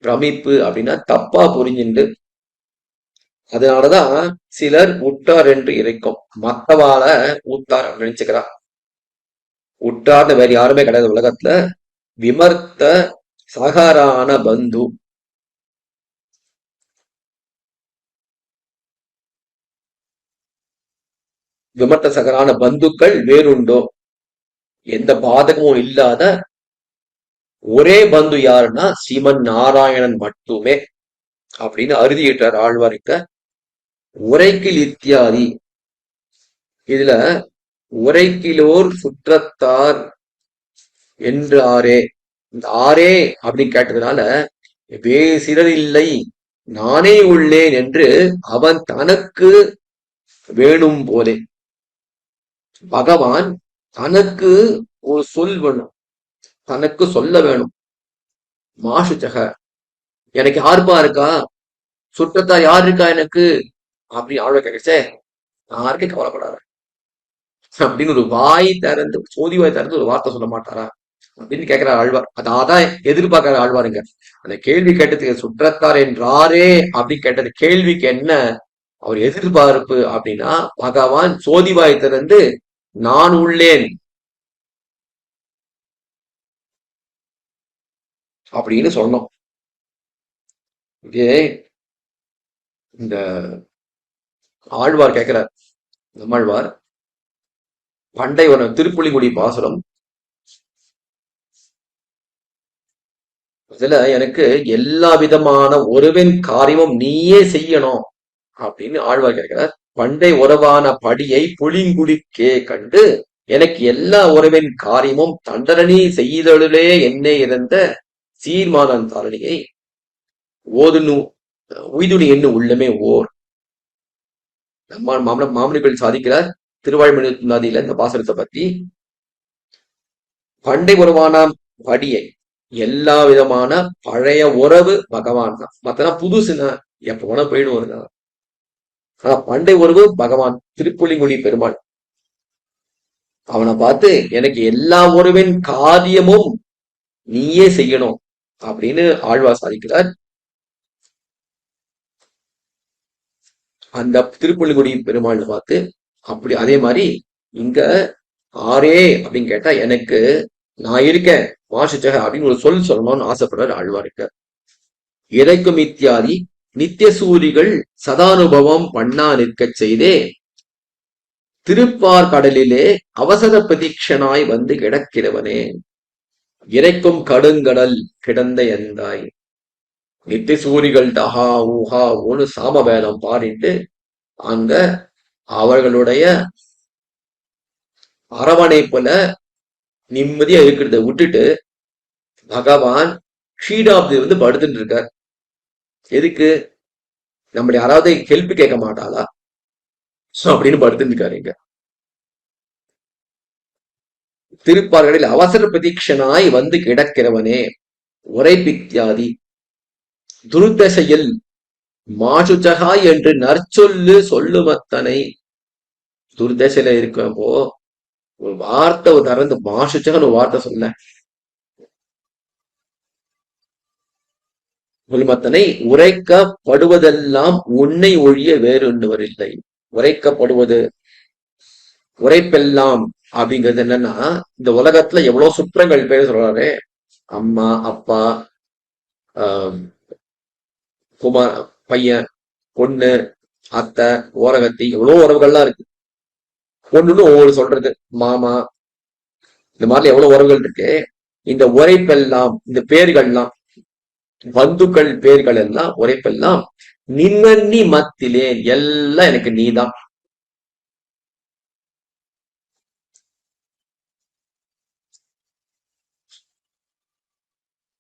பிரமிப்பு அப்படின்னா தப்பா புரிஞ்சுண்டு, அதனாலதான் சிலர் உற்றார் என்று இருக்கும். மத்தவால ஊத்தார் நினைச்சுக்கிறா. உற்றார்னு வேற யாருமே கிடையாது உலகத்துல. விமர்த்த சகரான பந்து விமர்சகரான பந்துக்கள் வேறுண்டோ? எந்த பாதகமும் இல்லாத ஒரே பந்து யாருன்னா ஸ்ரீமன் நாராயணன் மட்டுமே அப்படின்னு அறுதியிட்டார் ஆழ்வார்க்க. உரைக்கில் இத்தியாதி, இதுல உரைக்கிலோர் சுற்றத்தார் என்று ஆரே, இந்த ஆரே அப்படின்னு கேட்டதுனால வேசிறர் இல்லை நானே உள்ளேன் என்று அவன் தனக்கு வேணும் போலே. பகவான் தனக்கு ஒரு சொல் வேணும், தனக்கு சொல்ல வேணும். மாசுச்சக, எனக்கு யாருப்பா இருக்கா, சுற்றத்தா யார் இருக்கா எனக்கு அப்படின்னு ஆழ்வ கேட்கச்சே, யாருக்கே கவலைப்படாத அப்படின்னு ஒரு வாய் திறந்து, சோதி வாய் திறந்து ஒரு வார்த்தை சொல்ல மாட்டாரா அப்படின்னு கேட்கிற ஆழ்வார். அதான் எதிர்பார்க்கிற ஆழ்வாருங்க. அந்த கேள்வி கேட்டதுக்கு சுற்றத்தார் என்றாரே அப்படின்னு கேட்டது கேள்விக்கு என்ன அவர் எதிர்பார்ப்பு அப்படின்னா, பகவான் சோதிவாய் திறந்து நான் உள்ளேன் அப்படின்னு சொன்னோம். இதே இந்த ஆழ்வார் கேட்கிறார், நம்மாழ்வார் பண்டை ஒரு திருப்புலிங்குடி பாசுரம், இதுல எனக்கு எல்லா விதமான ஒருவன் காரியமும் நீயே செய்யணும் அப்படின்னு ஆழ்வார் கேட்கிறார். பண்டை உறவான படியை புலிங்குடிக்கே கண்டு எனக்கு எல்லா உறவின் காரியமும் தண்டரணி செய்தலுளே என்னே இருந்த சீர்மானன் தாரணியை ஓதுனு உய்துணி என்ன உள்ளமே ஓர். மாமனிகள் சாதிக்கிறார் திருவாழ்மொழியில இந்த பாசனத்தை பத்தி. பண்டை உறவான படியை, எல்லா விதமான பழைய உறவு பகவான் தான், மத்தனா புதுசுனா எப்ப வேணா போயிடுவோம். ஆனா பண்டை உறவு பகவான் திருப்புலிங்குடி பெருமாள். அவனை பார்த்து எனக்கு எல்லா உறவின் காரியமும் நீயே செய்யணும் அப்படின்னு ஆழ்வார் சாதிக்கிறார். அந்த திருப்புலிங்குடி பெருமாள் பார்த்து அப்படி அதே மாதிரி இங்க ஆரே அப்படின்னு கேட்டா எனக்கு நான் இருக்கேன் மாசுச்சக அப்படின்னு ஒரு சொல் சொல்லணும்னு ஆசைப்படுறார் ஆழ்வாருக்கு. இறைக்கும் இத்தியாதி நித்திய சூரிகள் சதானுபவம் பண்ணா நிற்க செய்தே திருப்பார் கடலிலே அவசர பிரதீட்சனாய் வந்து கிடக்கிறவனே, இறைக்கும் கடுங்கடல் கிடந்த எந்தாய். நித்திய சூரிகள் டஹா ஊஹா ஒன்னு சாமவேதம் பாடிட்டு அங்க அவர்களுடைய அரவணைப்புல நிம்மதியா இருக்கிறத விட்டுட்டு பகவான் ஷீடாப்தி வந்து படுத்துட்டு இருக்கார். எதுக்கு? நம்முடைய யாராவது ஹெல்ப் கேட்க மாட்டாளா அப்படின்னு படுத்துட்டு இருக்காரு. இங்க திருப்பார்களில் அவசர பிரதீட்சனாய் வந்து கிடக்கிறவனே உரைப்பித்தியாதி துர்தசையில் மாசுச்சகா என்று நற்சொல்லு சொல்லுமத்தனை. துர்தசையில இருக்கப்போ ஒரு வார்த்தை திறந்து மாசுச்சகன்னு ஒரு வார்த்தை சொன்ன சொல்லுமத்தனை, உரைக்கப்படுவதெல்லாம் உன்னை ஒழிய வேறொன்றுவர் இல்லை. உரைக்கப்படுவது உரைப்பெல்லாம் அப்படிங்கிறது என்னன்னா, இந்த உலகத்துல எவ்வளவு சுற்றங்கள் பேர் சொல்றாரு. அம்மா, அப்பா, குமார், பையன், பொண்ணு, அத்தை, ஓரகத்தி, எவ்வளவு உறவுகள்லாம் இருக்கு. ஒண்ணுன்னு ஒவ்வொரு சொல்றது, மாமா, இந்த மாதிரி எவ்வளவு உறவுகள் இருக்கு. இந்த உரைப்பெல்லாம், இந்த பேர்கள்லாம், பந்துக்கள் பேர்கள் எல்லாம் உரைப்பெல்லாம் நின்னி மத்திலேன், எல்லாம் எனக்கு நீதான்.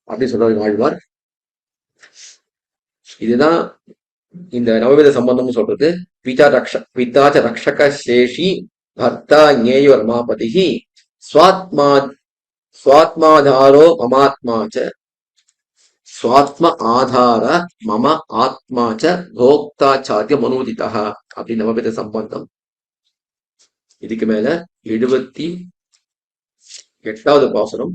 அப்படி சொல்றாரு ஆழ்வார். இதுதான் இந்த நவவித சம்பந்தம் சொல்றது. பிதாச்ச ரக்ஷக சேஷி பர்த்தா ஞேயோ ரமாபதிஹி ஸ்வாத்மாதாரோ மமாத்மாச்ச ஸ்வாத்ம ஆதார மம ஆத்மாச்ச போக்தாச்சாரிய மனோதிதா அப்படின்னு நவவித சம்பந்தம். இதுக்கு மேல 78வது பாசுரம்.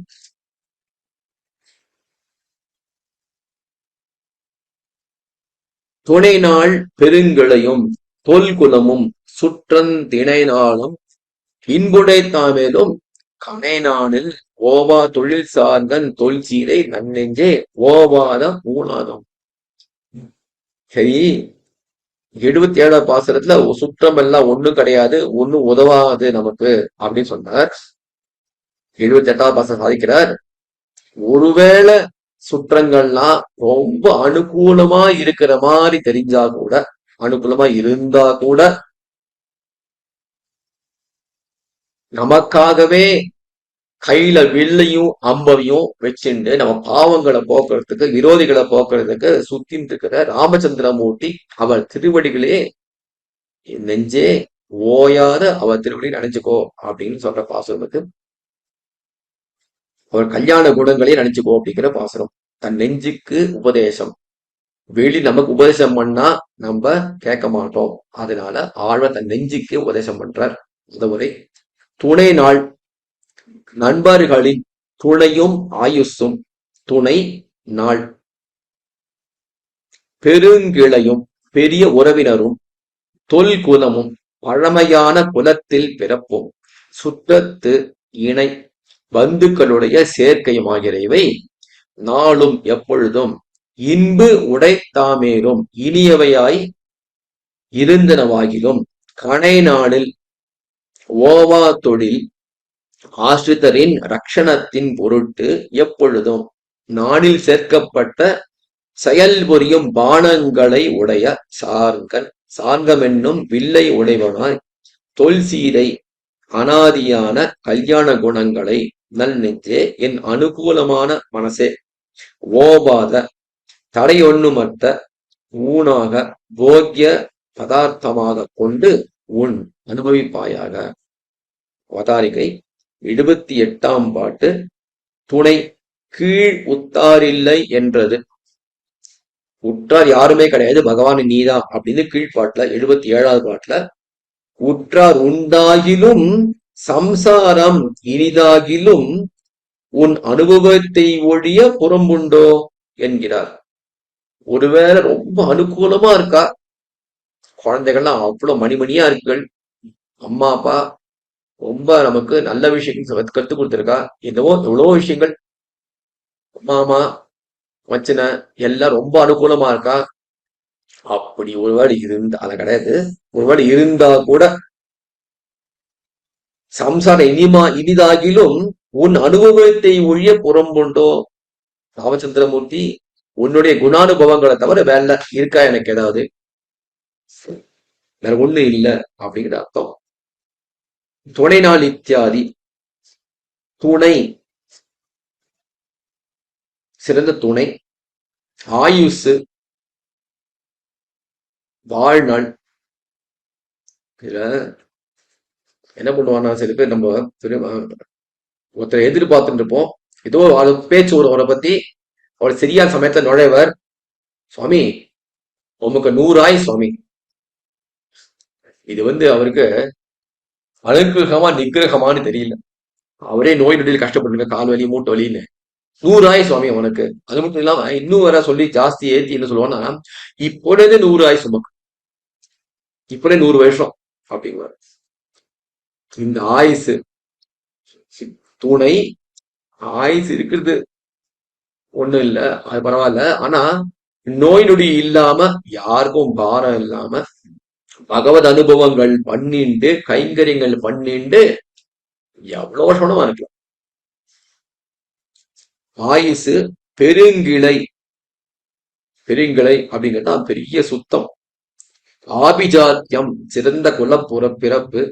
துணை நாள் பெருங்கிளையும் தொல்குலமும் சுற்றந்திணை நாளும் இன்புடை தாமேலும் கனைநாளில் ஓவா தொழில் சார்ந்தன் தொல் சீரை நன்னெஞ்சே ஓவாத மூலாதம். சரி, 77வது பாசுரத்துல சுற்றம் எல்லாம் ஒண்ணும் கிடையாது, ஒண்ணும் உதவாது நமக்கு அப்படின்னு சொன்னார். 78வது பாசுரம் சாதிக்கிறார், ஒருவேளை சுற்றங்கள்லாம் ரொம்ப அனுகூலமா இருக்கிற மாதிரி தெரிஞ்சா கூட, அனுகூலமா இருந்தா கூட, நமக்காகவே கையில வில்லையும் அம்பையும் வச்சுட்டு நம்ம பாவங்களை போக்குறதுக்கு, விரோதிகளை போக்குறதுக்கு சுத்தின்னு இருக்கிற ராமச்சந்திரமூர்த்தி அவர் திருவடிகளே நெஞ்சே ஓயாத அவர் திருவடி நினைச்சுக்கோ அப்படின்னு சொல்ற பாசுரத்துக்கு, அவர் கல்யாண குணங்களே நினைச்சுக்கோ அப்படிங்கிற பாசுரம். தன் நெஞ்சுக்கு உபதேசம். வெளி நமக்கு உபதேசம் பண்ணா நம்ம கேட்க மாட்டோம், அதனால ஆழ்வ தன் நெஞ்சுக்கு உபதேசம் பண்றார். உதவுரை. துணை நாள். நண்பர்களின் துணையும் ஆயுசும் துணை நாள். பெருங்கிளையும் பெரிய உறவினரும் தொல்குலமும் பழமையான குலத்தில் பிறப்பும் சுற்றத்து இணை பந்துக்களுடைய சேர்க்கையுமாகிறவை நாளும் எப்பொழுதும் இன்பு உடைத்தாமேறும் இனியவையாய் இருந்தனவாகிலும் கணை நாளில் ஓவா தொழில் ஆசிரித்தரின் ரட்சணத்தின் பொருட்டு எப்பொழுதும் நாளில் சேர்க்கப்பட்ட செயல்புரியும் பானங்களை உடைய சார்கன் சார்கமென்னும் வில்லை உடையவனாய் தொல்சீரை அனாதியான கல்யாண குணங்களை நல் நெஞ்சே என் அனுகூலமான மனசே ஓபாத தடையொன்னுமற்ற ஊனாக போக்கிய பதார்த்தமாக கொண்டு உன் அனுபவிப்பாயாக. அவதாரிகை 78ஆம் பாட்டு. துணை. கீழ் உத்தாரில்லை என்றது. உற்றார் யாருமே கிடையாது, பகவான் நீதான் அப்படின்னு கீழ்பாட்டுல 77வது பாட்டுல, உற்றார் உண்டாகிலும் சம்சாரம் இனிதாகிலும் உன் அனுபவத்தை ஒழிய புறம்புண்டோ என்கிறார். ஒருவேளை ரொம்ப அனுகூலமா இருக்கா, குழந்தைகள்லாம் அவ்வளவு மணிமணியா இருக்குகள், அம்மா அப்பா ரொம்ப நமக்கு நல்ல விஷயங்கள் கற்றுக் கொடுத்திருக்கா, எவ்வளவோ விஷயங்கள், மாமா மச்சின எல்லாம் ரொம்ப அனுகூலமா இருக்கா. அப்படி ஒருவேளை இருந்தா, அத கிடையாது, ஒருவேளை இருந்தா கூட சம்சாரம் இனிதாகிலும் உன் அனுபவத்தை ஒழிய புறம்புண்டோ. ராமச்சந்திரமூர்த்தி, உன்னுடைய குணானுபவங்களை தவிர வேலை இருக்கா எனக்கு ஏதாவது? வேற ஒண்ணு இல்லை அப்படிங்கிற அர்த்தம். துணை நாள் இத்தியாதி. துணை சிறந்த துணை. ஆயுசு வாழ்நாள். இதுல என்ன பண்ணுவான்னா, சில பேர் நம்ம ஒருத்தர் எதிர்பார்த்துட்டு இருப்போம், ஏதோ அது பேச்சு அவரை பத்தி, அவர் சரியான சமயத்துல நுழைவர், சுவாமி உமக்கு 100 ஆயுள் சுவாமி. இது அவருக்கு அனுகிரகமா நிகிரகமானு தெரியல. அவரே நோய் நொடியில் கஷ்டப்பட்டுருக்க, கால் வலி மூட்டு வலின்னு. 100 ஆயுள் சுவாமி உனக்கு. அது மட்டும் இல்லாம இன்னும் வர சொல்லி ஜாஸ்தி ஏத்தி என்ன சொல்லுவான்னா, இப்பொழுது 100 ஆயுள் சுமக்கு, இப்பொழுது 100 வருஷம் அப்படிங்குவார். இந்த ஆயுசு துணை ஆயுசு இருக்கிறது ஒண்ணும் இல்ல, அது பரவாயில்ல. ஆனா நோய் நொடி இல்லாம, யாருக்கும் பாரம் இல்லாம, பகவத் அனுபவங்கள் பண்ணிண்டு, கைங்கரியங்கள் பண்ணிண்டு எவ்வளவு வருஷமா இருக்கலாம். ஆயுசு பெருங்கிளை. பெருங்கிளை அப்படிங்கிறதா பெரிய சுத்தம். ஆபிஜாத்தியம் சிறந்த குலப்புற பிறப்பு.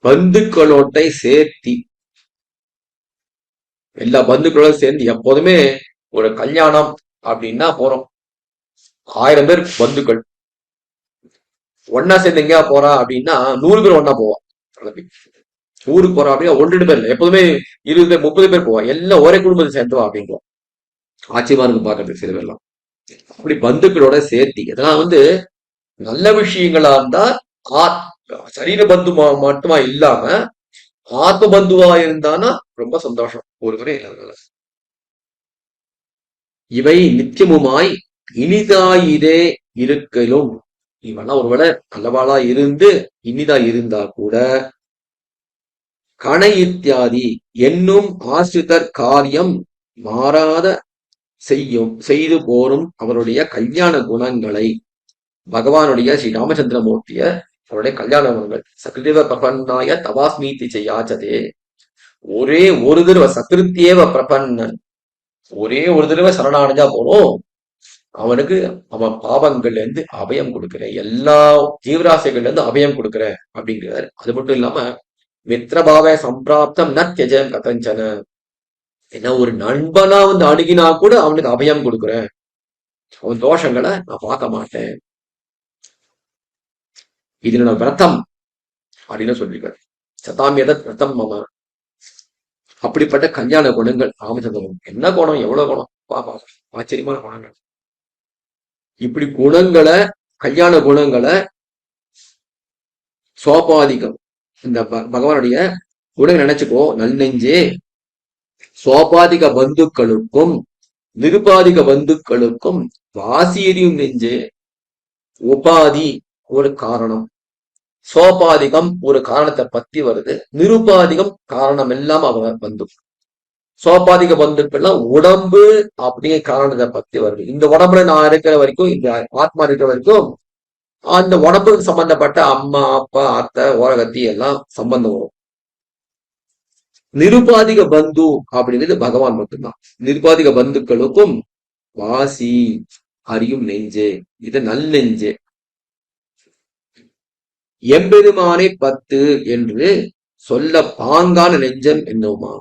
பந்துக்களோட்டை சேர்த்தி. எல்லா பந்துக்களோட சேர்ந்து எப்போதுமே ஒரு கல்யாணம் அப்படின்னா போறோம், 1000 பேர் பந்துக்கள் ஒன்னா சேர்ந்து எங்கேயா போறா அப்படின்னா 100 பேர் ஒன்னா போவான். ஊருக்கு போறோம் அப்படின்னா 1-2 பேர் இல்லை, எப்போதுமே 20 பேர் 30 பேர் போவான். எல்லாம் ஒரே குடும்பத்தை சேர்ந்துவா அப்படிங்குவோம். ஆச்சரியமா இருக்கு பாக்குறதுக்கு சில பேர்லாம். அப்படி பந்துக்களோட சேர்த்தி. இதெல்லாம் நல்ல விஷயங்களா இருந்தா சரீர பந்து மட்டுமா இல்லாம ஆத்ம பந்துவா இருந்தானா ரொம்ப சந்தோஷம். ஒரு முறை இவை நித்தியமுமாய் இனிதாயிதே இருக்கலும். இவெல்லாம் ஒருவேளை நல்லவாளா இருந்து இனிதா இருந்தா கூட, கணை இத்தியாதி என்னும் ஆசிரிதர் காரியம் மாறாத செய்து போரும் அவருடைய கல்யாண குணங்களை பகவானுடைய ஸ்ரீ ராமச்சந்திரமூர்த்திய அவருடைய கல்யாணங்கள் சகிருதேவ பிரபன்னாய தவாஸ்மீதி செய்யாச்சதே. ஒரே ஒரு தடவை சகிருத்தியேவ பிரபன்னன், ஒரே ஒரு தடவை சரணாடைஞ்சா போறோம், அவனுக்கு அவன் பாவங்கள்ல இருந்து அபயம் கொடுக்கிறேன், எல்லா ஜீவராசிகள்ல இருந்து அபயம் கொடுக்கிறேன் அப்படிங்கிறார். அது மட்டும் இல்லாம மித்ரபாவ சம்பிராப்தம் ந தியஜம் கதஞ்சன, என்ன ஒரு நண்பனா வந்து அணுகினா கூட அவனுக்கு அபயம் கொடுக்குறேன், அவன் தோஷங்களை நான் பார்க்க மாட்டேன், இது நான் விரதம் அப்படின்னு சொல்லியிருக்காரு. சதாமியத விரதம் மம. அப்படிப்பட்ட கல்யாண குணங்கள் ராமச்சந்திரன். என்ன குணம், எவ்வளவு குணம், பாப்பா ஆச்சரியமான குணங்கள். இப்படி குணங்களை, கல்யாண குணங்களை சோபாதிகம், இந்த பகவானுடைய குணங்கள் நினைச்சுக்கோ. நன்னெஞ்சே சோபாதிக பந்துக்களுக்கும் நிருபாதிக பந்துக்களுக்கும் வாசியறியும் நெஞ்சே. உபாதி ஒரு காரணம், சோபாதிகம் ஒரு காரணத்தை பத்தி வருது, நிருபாதிகம் காரணம் எல்லாம் அவன் பந்து. சோபாதிக பந்துக்கள்லாம் உடம்பு அப்படிங்கிற காரணத்தை பத்தி வருது. இந்த உடம்புல நான் இருக்கிற வரைக்கும், இந்த ஆத்மா இருக்கிற வரைக்கும் அந்த உடம்புக்கு சம்பந்தப்பட்ட அம்மா அப்பா அத்தை ஓரகத்தி எல்லாம் சம்பந்தம் வரும். நிருபாதிக பந்து அப்படிங்கிறது பகவான் மட்டும்தான். நிருபாதிக பந்துக்களுக்கும் வாசி அறியும் நெஞ்சே, இது நல் நெஞ்சே. எம்பெருமானை பத்து என்று சொல்ல பாங்கான நெஞ்சம் என்னுமா.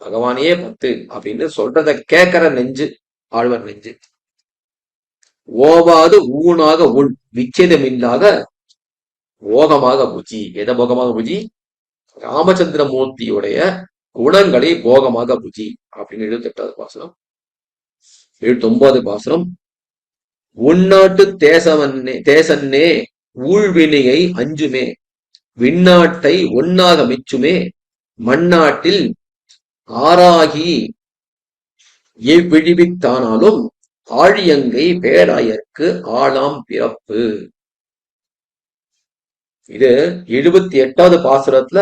பகவானே பத்து அப்படின்னு சொல்றத கேட்கிற நெஞ்சு ஆழ்வார் நெஞ்சு. ஓவாது ஊனாக உள் விச்சேதமில்லாத போகமாக புஜி. எதை போகமாக புஜி? ராமச்சந்திரமூர்த்தியுடைய குணங்களை போகமாக புஜி அப்படின்னு 78வது பாசுரம். 79வது பாசுரம். உள்நாட்டு தேசன்னே ஊழ்வினையை அஞ்சுமே, விண்ணாட்டை ஒன்னாக மிச்சுமே, மண்ணாட்டில் ஆறாகி விழிவித்தானாலும் ஆழியங்கை பேராயர்க்கு ஆளாம் பிறப்பு. இது 78வது பாசுரத்துல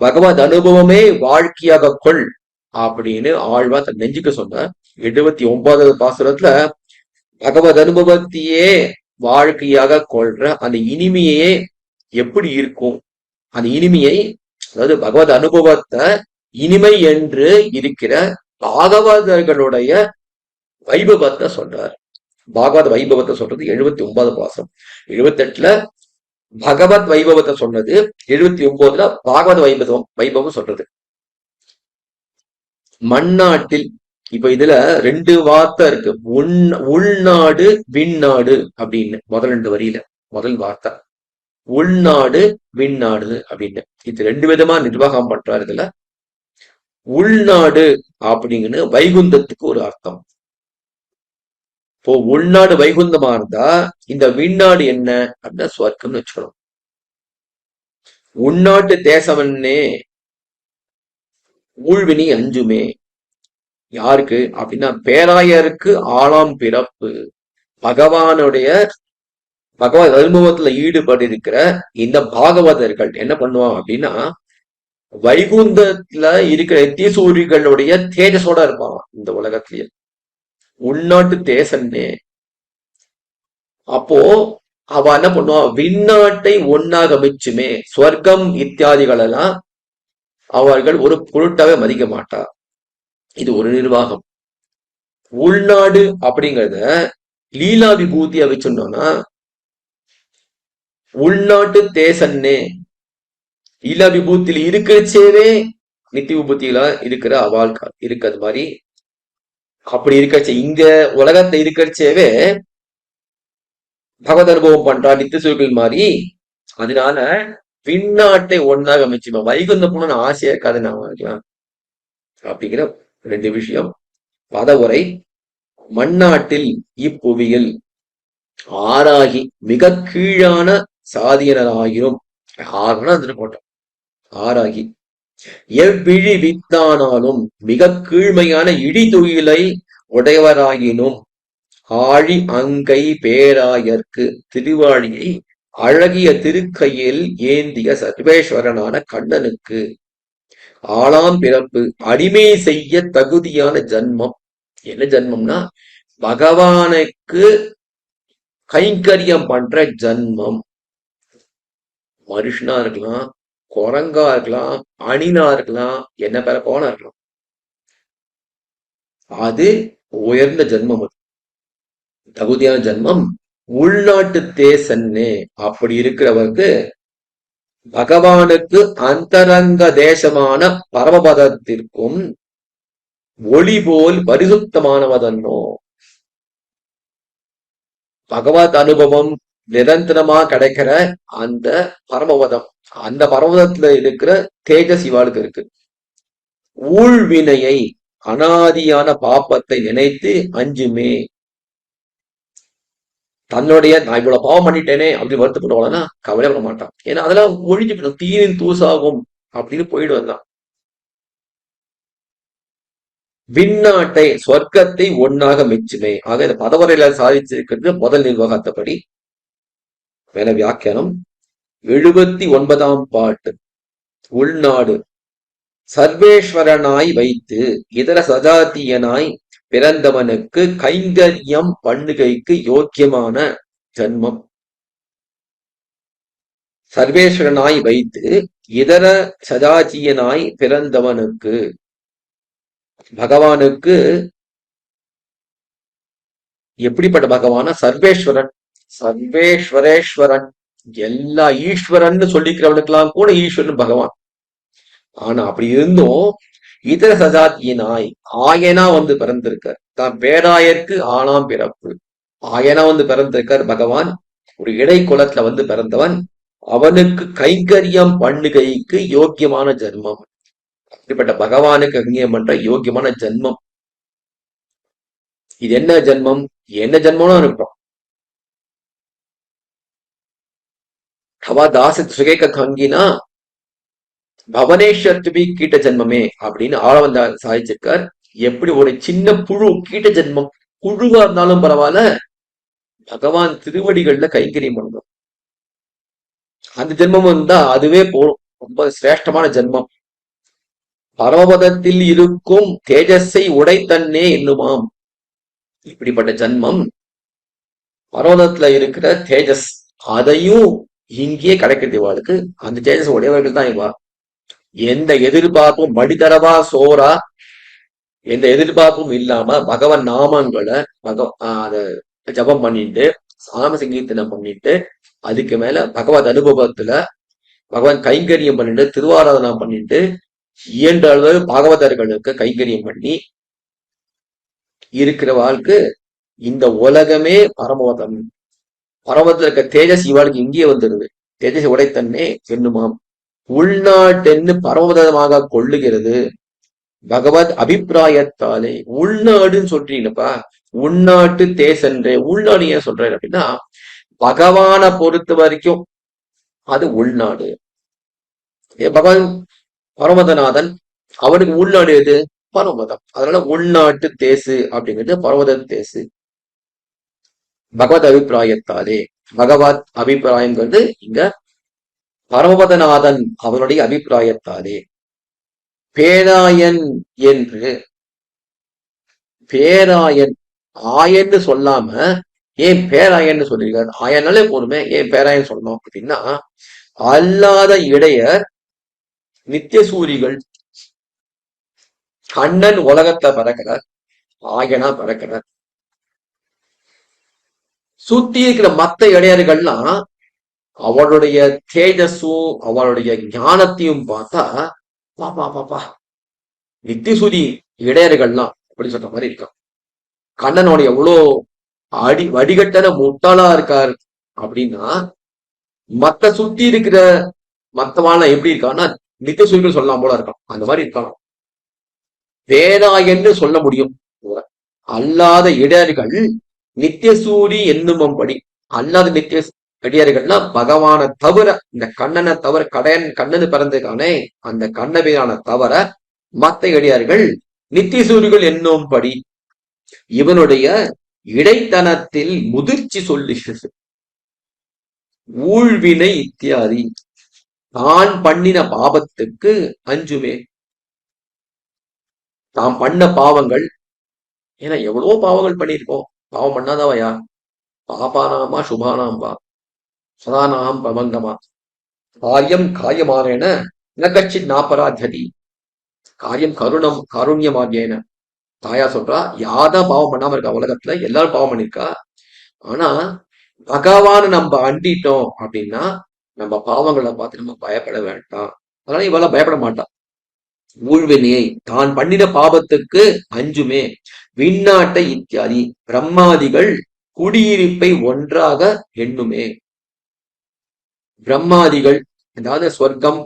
பகவத் அனுபவமே வாழ்க்கையாக கொள் அப்படின்னு ஆழ்வா தன் நெஞ்சுக்கு சொன்னார். 79வது பாசுரத்துல பகவத் அனுபவத்தையே வாழ்க்கையாக கொள்ற அந்த இனிமையே எப்படி இருக்கும், அந்த இனிமையை, அதாவது பகவத் அனுபவத்தை இனிமை என்று இருக்கிற பாகவதர்களுடைய வைபவத்தை சொல்றார். பாகவத வைபவத்தை சொல்றது 79வது பாசம். 78ல பகவத் வைபவத்தை சொன்னது, 79ல பாகவத வைபவம் சொல்றது. மண்ணாட்டில், இப்ப இதுல 2 வார்த்தை இருக்கு, உள்நாடு விண்ணாடு அப்படின்னு. முதல் 2 வரியில முதல் வார்த்தை உள்நாடு விண்ணாடு அப்படின்னு. இது 2 விதமா நிர்வாகம் பண்றாரு. இதுல உள்நாடு அப்படிங்கன்னு வைகுந்தத்துக்கு ஒரு அர்த்தம். இப்போ உள்நாடு வைகுந்தமா இருந்தா இந்த விண்ணாடு என்ன அப்படின்னா ஸ்வர்க்கம்னு வச்சுக்கணும். உள்நாட்டு தேசவன்னே ஊழ்வினி அஞ்சுமே. யாருக்கு அப்படின்னா பேராயருக்கு ஆளாம் பிறப்பு. பகவானுடைய பகவத் அனுபவத்துல ஈடுபட்டு இருக்கிற இந்த பாகவதர்கள் என்ன பண்ணுவாங்க அப்படின்னா வைகுந்தத்துல இருக்கிற தீசூரிகளுடைய தேஜஸோட இருப்பாங்க இந்த உலகத்திலேயே. உள்நாட்டு தேசன்னே. அப்போ அவ என்ன பண்ணுவான், விண்ணாட்டை ஒன்னாக மிச்சுமே, ஸ்வர்க்கம் இத்தியாதிகள் எல்லாம் அவர்கள் ஒரு பொருட்டாவே மதிக்க மாட்டா. இது ஒரு நிர்வாகம். உள்நாடு அப்படிங்கறத லீலா விபூதியா வச்சுட்டோம்னா உள்நாட்டு தேசன்னே, லீலா விபூத்தியில இருக்கிறச்சேவே நித்திய விபூத்திகளா இருக்கிற அவள் இருக்கிறது மாதிரி, அப்படி இருக்கச்சே இங்க உலகத்தை இருக்கிறச்சேவே பகவத் அனுபவம் பண்றா நித்திய சுருக்கள் மாதிரி. அதனால விண்ணாட்டை ஒன்னாக அமைச்சுமா. வைகுந்த போன ஆசையா இருக்காது நான் இருக்கலாம் அப்படிங்கிற 2 விஷயம். பதவுரை. மண்ணாட்டில் இப்புவியில் ஆறாகி மிக கீழான சாதியினராகிரும். போட்டோம். ஆறாகி எவ்விழி வித்தானாலும் மிக கீழ்மையான இடிதுயிலை உடையவராகினும் ஆழி அங்கை பேராயர்க்கு திருவாழியை அழகிய திருக்கையில் ஏந்திய சர்வேஸ்வரனான கண்ணனுக்கு ஆளாம் பிறப்பு. அடிமை செய்ய தகுதியான ஜன்மம். என்ன ஜன்மம்னா பகவானுக்கு கைங்கரியம் பண்ற ஜன்மம். மனுஷனா இருக்கலாம், குரங்கா இருக்கலாம், அணிலா இருக்கலாம், என்ன பேர போனா இருக்கலாம். அது உயர்ந்த ஜென்மம். அது தகுதியான ஜென்மம். உள்நாட்டு தேசன்னே அப்படி இருக்கிறவருக்கு பகவானுக்கு அந்தரங்க தேசமான பரமபதத்திற்கும் ஒளி போல் பரிசுத்தமானவதன்னோ. பகவத் அனுபவம் நிரந்தரமா கிடைக்கிற அந்த பரமபதம், அந்த பரமபதத்துல இருக்கிற தேஜஸ் இவாளுக்கு இருக்கு. ஊழ்வினையை, அனாதியான பாப்பத்தை நினைத்து அஞ்சுமே. தன்னுடைய நான் இவ்வளவு பாவம் பண்ணிட்டேனே அப்படின்னு வருத்தப்படுவானா கவலைப்பட மாட்டான். ஏன்னா அதெல்லாம் ஒழிஞ்சு போயிடும், தீரின் தூசாகும் அப்படின்னு போயிடுவான் தான். விண்ணாட்டை, சொர்க்கத்தை ஒன்னாக மெச்சுமே. ஆக இந்த பதவரையில சாதிச்சிருக்கிறது முதல் நிர்வாகத்தபடி. மேல வியாக்கியானம் 79ஆம் பாட்டு. உள்நாடு சர்வேஸ்வரனாய் வைத்து இதர சஜாத்தியனாய் பிறந்தவனுக்கு கைங்கரியம் பண்ணுகைக்கு யோக்கியமான ஜன்மம். சர்வேஸ்வரனாய் வைத்து இதர சஜாத்தியனாய் பிறந்தவனுக்கு, பகவானுக்கு எப்படிப்பட்ட பகவான? சர்வேஸ்வரன், சர்வேஸ்வரேஸ்வரன், எல்லா ஈஸ்வரன் சொல்லிக்கிறவனுக்கெல்லாம் கூட ஈஸ்வரன் பகவான். ஆனா அப்படி இருந்தும் இதர சஜாத்தியனாய் ஆயனா வந்து பிறந்திருக்கார். தான் பேராயருக்கு ஆனாம் பிறப்பு. ஆயனா வந்து பிறந்திருக்கார் பகவான். ஒரு இடை குலத்துல வந்து பிறந்தவன். அவனுக்கு கைங்கரியம் பண்ணுகைக்கு யோக்கியமான ஜென்மம். அப்படிப்பட்ட பகவானுக்கு கைங்கரியம் பண்ற யோக்கியமான ஜென்மம். இது என்ன ஜென்மம்? என்ன ஜென்மம்னு இருக்கும். அவா தாச சுகேக கங்கினா பவனேஸ்வர்த்துபி கீட்ட ஜென்மமே அப்படின்னு ஆளவந்த சாதிச்சிருக்கார். எப்படி ஒரு சின்ன புழு, கீட்ட ஜென்மம், புழுவா இருந்தாலும் பரவாயில்ல, பகவான் திருவடிகள்ல கைங்கரியம் பண்ணணும். அந்த ஜென்மம் வந்தா அதுவே போரும். ரொம்ப சிரேஷ்டமான ஜென்மம். பரமபதத்தில் இருக்கும் தேஜஸை உடைத்தன்னே என்னுமாம். இப்படிப்பட்ட ஜென்மம், பர்வதத்துல இருக்கிற தேஜஸ் அதையும் இங்கேயே கிடைக்கிறது இவாளுக்கு. அந்த தேஜஸ் உடையவர்கள் தான் இவா. எந்த எதிர்பார்ப்பும், மடிதரவா சோரா எந்த எதிர்பார்ப்பும் இல்லாம பகவன் நாமங்களை அத ஜபம் பண்ணிட்டு, சாம சங்கீர்த்தனம் பண்ணிட்டு, அதுக்கு மேல பகவத் அனுபவத்துல பகவான் கைங்கரியம் பண்ணிட்டு, திருவாராதனா பண்ணிட்டு, இயன்ற அளவு பாகவதர்களுக்கு கைங்கரியம் பண்ணி இருக்கிற வாழ்க்கை. இந்த உலகமே பரமோதம். பரமத்துல இருக்க தேஜஸ் இவாளுக்கு இங்கே வந்துடுது. தேஜஸ் உடைத்தன்னே என்னுமாம். உள்நாட்டென்னு பரமதமாக கொள்ளுகிறது பகவத் அபிப்பிராயத்தாலே. உள்நாடுன்னு சொல்றீங்கப்பா, உள்நாட்டு தேசன்றே. உள்நாடு ஏன் சொல்றேன் அப்படின்னா, பகவானை பொறுத்த வரைக்கும் அது உள்நாடு. பகவான் பரமதநாதன், அவனுக்கு உள்நாடு எது? பரமதம். அதனால உள்நாட்டு தேசு அப்படிங்கிறது பரமத தேசு. பகவத் அபிப்பிராயத்தாலே, பகவத் அபிப்பிராயங்கிறது இங்க பரமபதநாதன் அவனுடைய அபிப்பிராயத்தாலே. பேராயன் என்று, பேராயன் ஆயன்னு சொல்லாம ஏன் பேராயன்னு சொல்லியிருக்காரு? ஆயனாலே போதுமே, ஏன் பேராயன் சொல்லணும் அப்படின்னா, அல்லாத இடையர் நித்தியசூரிகள். கண்ணன் உலகத்தை பறக்கிறார், ஆயனா பறக்கிறார். சுத்தி இருக்கிற மத்த இடையர்கள்லாம் அவளுடைய தேஜஸும் அவளுடைய ஞானத்தையும் பார்த்தா பாப்பா பாப்பா நித்தியசூரி இடையர்கள்லாம் அப்படி சொல்ற மாதிரி இருக்கான். கண்ணனோட எவ்வளோ வடிகட்டன முட்டாளா இருக்காரு அப்படின்னா, மத்த சுத்தி இருக்கிற மத்தவான எப்படி இருக்கான்னா நித்தியசூரிகள் சொல்லலாம் போல இருக்கான். அந்த மாதிரி இருக்கான். பேராயன்னு சொல்ல முடியும். அல்லாத இடையர்கள் நித்தியசூரி என்னும்படி, அல்லாத நித்திய இடையர்கள்னா பகவானை தவிர, இந்த கண்ணனை தவிர, கண்ணனு பிறந்திருக்கானே அந்த கண்ணபிரான தவிர மத்த இடையர்கள் நித்தியசூரிகள் என்னும்படி இவனுடைய இடைத்தனத்தில் முதிர்ச்சி சொல்லுகிறது. ஊழ்வினை இத்தியாதி, தான் பண்ணின பாவத்துக்கு அஞ்சுமே. தாம் பண்ண பாவங்கள், ஏன்னா எவ்வளவோ பாவங்கள் பண்ணியிருக்கோம். பாவம் பண்ணாதவையா? பாபானாமா சுபானாம் வா சதானாம் பிரபங்கமா காரியம் காரியமானேன நகச்சித் நாபராத்யதி காரியம் காருண்யமாகியன. தாயா சொல்றா, யாதான் பாவம் பண்ணாம இருக்கா உலகத்துல, எல்லாரும் பாவம் பண்ணிருக்கா. ஆனா பகவான நம்ம அண்டிட்டோம் அப்படின்னா நம்ம பாவங்களை பார்த்து நம்ம பயப்பட வேண்டாம். அதனால இவெல்லாம் பயப்பட மாட்டான். ஊழ்வினையை தான் பண்ணின பாவத்துக்கு அஞ்சுமே. விண்ணாட்டை இத்தியாதி பிரம்மாதிகள் குடியிருப்பை ஒன்றாக எண்ணுமே. பிரம்மாதிகள் அதாவது சொர்க்கம்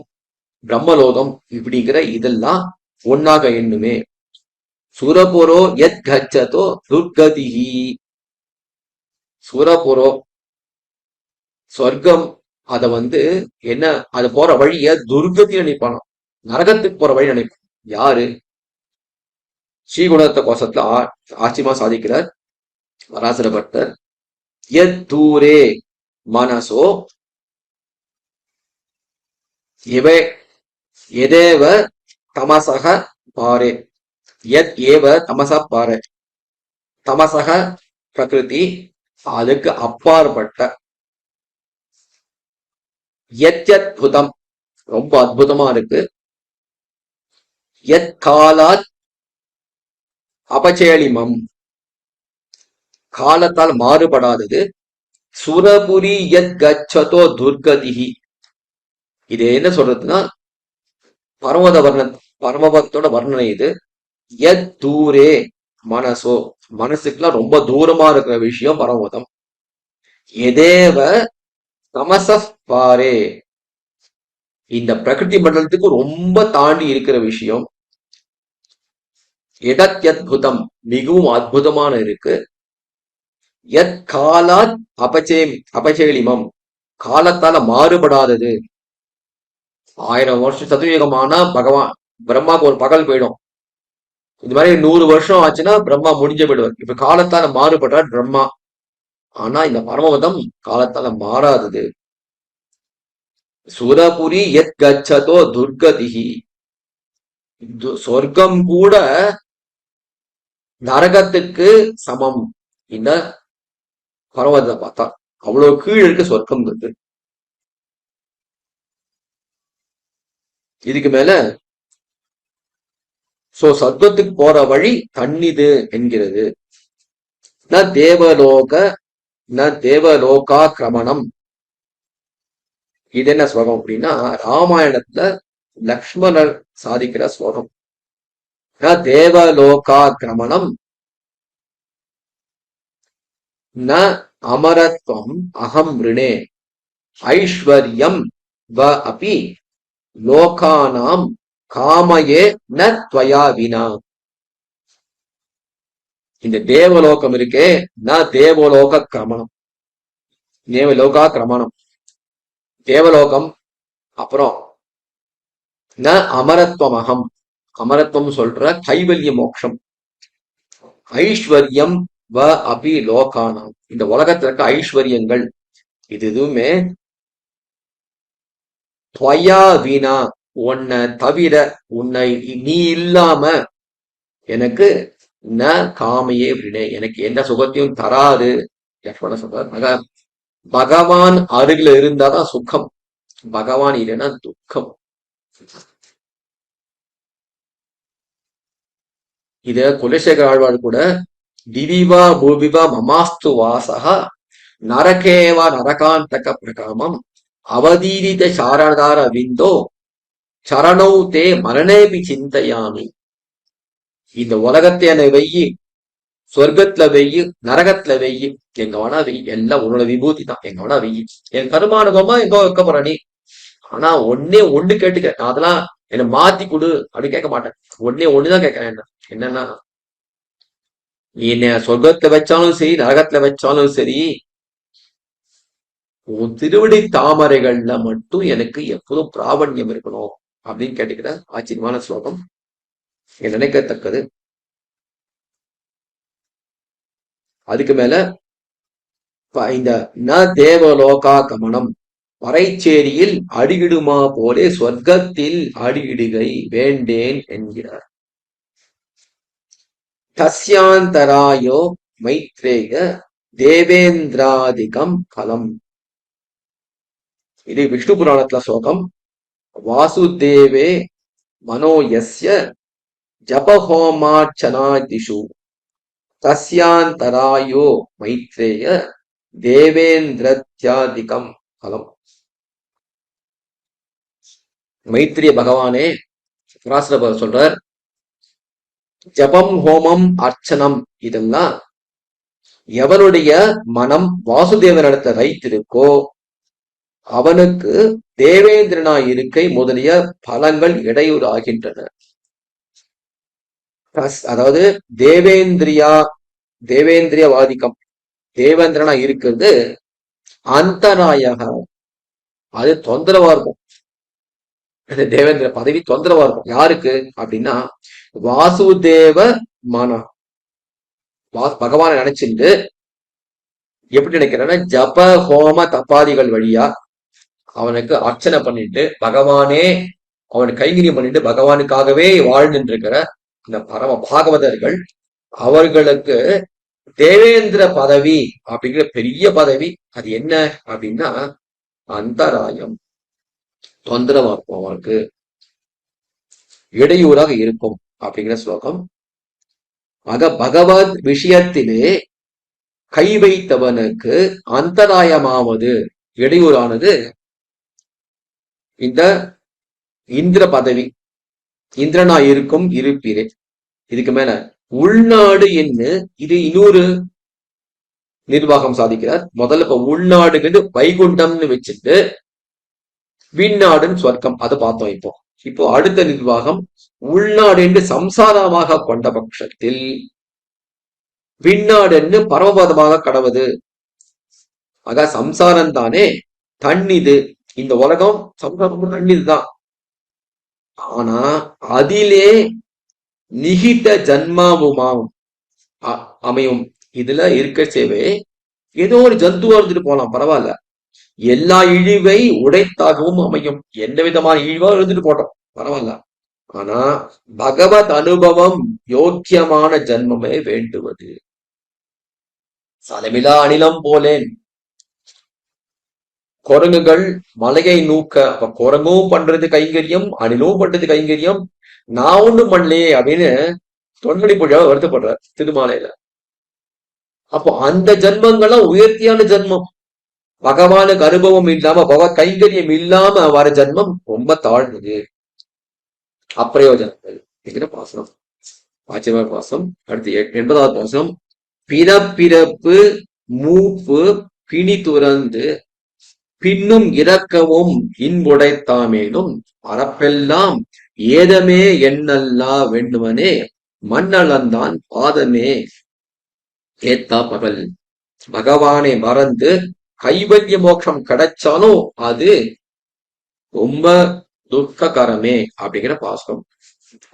பிரம்மலோகம் இப்படிங்கிற இதெல்லாம் ஒன்னாக எண்ணுமே. சுரபுரோ எத் கச்சதோ துர்கதிஹி. சுரபுரோ சொர்க்கம் அத என்ன அது போற வழிய துர்கதி நினைப்பானா, நரகத்துக்கு போற வழி நினைப்பான். யாரு? ஸ்ரீகுணத்த கோஷத்துல ஆட்சிமா சாதிக்கிறார் பராசர பட்டர். எத் தூரே மனசோ இவை எதேவ தமசக பாரே. எத் ஏவ தமச பாரே. தமசக பிரகிருதி, அதுக்கு அப்பாற்பட்ட. எத்யத்புதம் ரொம்ப அற்புதமா இருக்கு. எத் காலாத் அபச்சேளிமம் காலத்தால் மாறுபடாதது. சுரபுரி எத் கச்சதோ துர்கதிஹி. இது என்ன சொல்றதுன்னா பரமத பரமபக்தோட வர்ணனை இது. எத் தூரே மனசோ மனசுக்குலாம் ரொம்ப தூரமா இருக்கிற விஷயம் பரமபதம். எதேவ தமச பாரே இந்த பிரகிருதி மண்டலத்துக்கு ரொம்ப தாண்டி இருக்கிற விஷயம். எதத்யத்புதம் மிகவும் அற்புதமான இருக்கு. எத் காலாத் அபச்சேளிமம் காலத்தால மாறுபடாதது. 1000 வருஷம் சதுயுகமானா பகவான் பிரம்மாக்கு ஒரு பகல் போயிடும். இந்த மாதிரி 100 வருஷம் ஆச்சுன்னா பிரம்மா முடிஞ்ச போயிடுவார். இப்ப காலத்தால மாறுபடுறார் பிரம்மா. ஆனா இந்த பரமபதம் காலத்தால மாறாதது. சுரபுரி எத் கச்சதோ துர்கதிஹி. சொர்க்கம் கூட நரகத்துக்கு சமம். இந்த பரமபதத்தை பார்த்தா அவ்வளவு கீழ் இருக்கு சொர்க்கம். இதுக்கு மேல சொர்க்கத்துக்கு போற வழி தண்ணிது என்கிறது. ந தேவலோகா கிரமணம். இது என்ன ஸ்லோகம் அப்படின்னா ராமாயணத்துல லக்ஷ்மணர் சாதிக்கிற ஸ்லோகம். ந தேவலோகா கிரமணம் ந அமரத்வம் அகம் ரிணே ஐஸ்வர்யம் வ அபி லோகானாம் காமயே ந த்வயா வினா. இந்த தேவலோகம் இருக்கே ந தேவலோக கிரமணம். தேவலோகா கிரமணம் தேவலோகம். அப்புறம் ந அமரத்வம் அகம் அமரத்வம் சொல்ற கைவல்ய மோட்சம். ஐஸ்வர்யம் வ அபி லோகானாம் இந்த உலகத்துல இருக்க ஐஸ்வர்யங்கள் இது எதுவுமே துவயா வீணா உன்னை தவிர உன்னை நீ இல்லாம எனக்கு ந காமையே விடே எனக்கு எந்த சுகத்தையும் தராது. லக்ஷ்மண சொல்றார் பகவான் அருகில இருந்தாதான் சுகம், பகவான் இல்லைன்னா துக்கம். இத குலசேகர ஆழ்வார் கூட திவிவா பூவிவா மமாஸ்து வாசகா நரகேவா நரகாந்தக பிரகாமம் அவதீரித சாரதார விந்தோ சரணௌ தே மரணேபி சிந்தையாமி. இந்த உலகத்தை என்னை வெய்யி, சொர்க்கத்துல வெய்யி, நரகத்துல வெய்யி, எங்க வேணா வெய்யி, எல்லாம் உன்னோட விபூதி தான். எங்க வேணா வெய்யி, என் கருமானுகமா எங்க வைக்க போற நீ. ஆனா ஒண்ணு கேட்டுக்க, நான் அதெல்லாம் என்ன மாத்தி கொடு அப்படின்னு கேட்க மாட்டேன். ஒண்ணுதான் கேட்கிறேன். என்னன்னா நீ என்ன சொர்க்கத்துல வச்சாலும் சரி நரகத்துல வச்சாலும் சரி உன் திருவடி தாமரைகள்ல மட்டும் எனக்கு எப்போதும் பிராபண்யம் இருக்கணும் அப்படின்னு கேட்டுக்கிற ஆச்சரியமான ஸ்லோகம், நினைக்கத்தக்கது. அதுக்கு மேல இந்த ந தேவலோகா கமனம் மறைச்சேரியில் அடியிடுமா போலே சொர்க்கத்தில் அடியிடுகை வேண்டேன் என்கிறார். தஸ்யாந்தராயோ மைத்ரேய தேவேந்திராதிகம் பலம். இது விஷ்ணு புராணத்துல ஸ்லோகம். வாசுதேவே மனோயஸ்ய ஜபஹோமார்ச்சனாதிஷு தஸ்யாந்தராயோ மைத்ரேய தேவேந்திரத்யாதிகம் பலம். மைத்ரேய பகவானே பராசர சொல்றார், ஜபம் ஹோமம் அர்ச்சனம் இதெல்லாம் எவனுடைய மனம் வாசுதேவனிடத்துல வைத்திருக்கோ அவனுக்கு தேவேந்திரனாய் இருக்கை முதலிய பலங்கள் இடையூறு ஆகின்றன. அதாவது தேவேந்திரியவாதிக்கம், தேவேந்திரனா இருக்கிறது அந்தராயக, அது தொந்தரவா இருக்கும். தேவேந்திர பதவி தொந்தரவா இருக்கும். யாருக்கு அப்படின்னா வாசுதேவ மனம், பகவானை நினைச்சிட்டு எப்படி நினைக்கிறேன்னா ஜப ஹோம தப்பாதிகள் வழியா அவனுக்கு அர்ச்சனை பண்ணிட்டு பகவானே அவனுக்கு கைங்கரியம் பண்ணிட்டு பகவானுக்காகவே வாழ்ந்துட்டு இருக்கிற இந்த பரம பாகவதர்கள், அவர்களுக்கு தேவேந்திர பதவி அப்படிங்கிற பெரிய பதவி. அது என்ன அப்படின்னா அந்தராயம், தொந்தரவா இருக்கும், அவனுக்கு இடையூறாக இருக்கும் அப்படிங்கிற ஸ்லோகம். ஆக பகவத் விஷயத்திலே கை வைத்தவனுக்கு அந்தராயமாவது இடையூறானது இந்த இந்திர பதவி, இந்திரனா இருக்கும் இருப்பிலே. இதுக்கு மேல உள்நாடு என்ன, இது இன்னொரு நிர்வாகம் சாதிக்கிறார். முதல்ல இப்ப உள்நாடுங்கிறது வைகுண்டம்னு வச்சுட்டு விண்ணாடுன்னு சொர்க்கம் அதை பார்த்தோம். இப்போ அடுத்த நிர்வாகம் உள்நாடு என்று சம்சாரமாக கொண்ட பட்சத்தில் விண்ணாடு என்று பரமபதமாக கடவுது. ஆக சம்சாரம் தானே தண்ணிது, இந்த உலகம் சம்சாரம் தண்ணிதுதான். ஆனா அதிலே நிகித ஜன்மாவுமாம் அமையும். இதுல இருக்க சேவை ஏதோ ஒரு ஜந்துவா இருந்துட்டு போலாம், பரவாயில்ல. எல்லா இழிவை உடைத்தாகவும் அமையும். எந்த விதமான இழிவா இருந்துட்டு போட்டோம், பரவாயில்ல. ஆனா பகவத் அனுபவம் யோக்கியமான ஜன்மமே வேண்டுவது. சலமிலா அனிலம் போலேன். குரங்குகள் மலையை நூக்க, அப்ப குரங்கும் பண்றது கைங்கரியம், அணிலும் பண்றது கைங்கரியம், நான் ஒண்ணும் பண்ணலையே அப்படின்னு தொன்மணி புழாவை வருத்தப்படுற திருமாலையில. அப்போ அந்த ஜென்மங்கள்லாம் உயர்த்தியான ஜென்மம். பகவானுக்கு அனுபவம் இல்லாம பகவத் கைங்கரியம் இல்லாம வர ஜென்மம் ரொம்ப தாழ்ந்தது, அப்பிரயோஜனங்கள் என்கிற பாசனம். ஆச்சரிய பாசம். அடுத்து 80வது பாசனம். பிறப்பிறப்பு மூப்பு பிணி துறந்து பின்னும் இறக்கவும் இன்புடைத்தாமேனும் அறப்பெல்லாம் ஏதமே எண்ணல்லா வேண்டுவனே மண்ணளந்தான் பாதமே ஏத்தா பகல். பகவானை மறந்து கைவல்ய மோட்சம் கிடைச்சாலும் அது ரொம்ப துக்ககரமே அப்படிங்கிற பாசம்.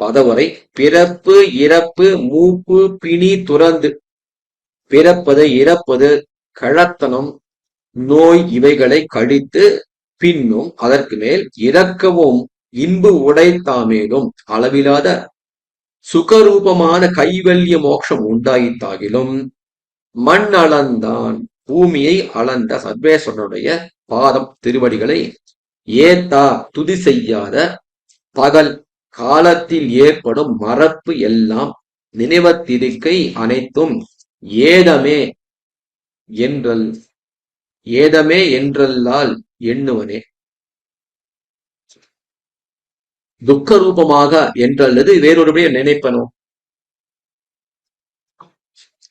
பதவரை பிறப்பு இறப்பு மூப்பு பிணி துறந்து, பிறப்பது இறப்பது கழத்தனம் நோய் இவைகளை கழித்து பின்னும் அதற்கு மேல் இறக்கவும் இன்பு உடைத்தாமேலும் அளவிலாத சுகரூபமான கைவல்ய மோட்சம் உண்டாயித்தாகிலும் மண் அளந்தான், பூமியை அளந்த சர்வேஸ்வரனுடைய பாதம் திருவடிகளை ஏத்தா துதி செய்யாத பகல் காலத்தில் ஏற்படும் மறப்பு எல்லாம் நினைவத்திருக்கை அனைத்தும் ஏதமே என்றல்லால் எண்ணுவனே. துக்க ரூபமாக என்றல்லது வேறொருபடிய நினைப்பனோ.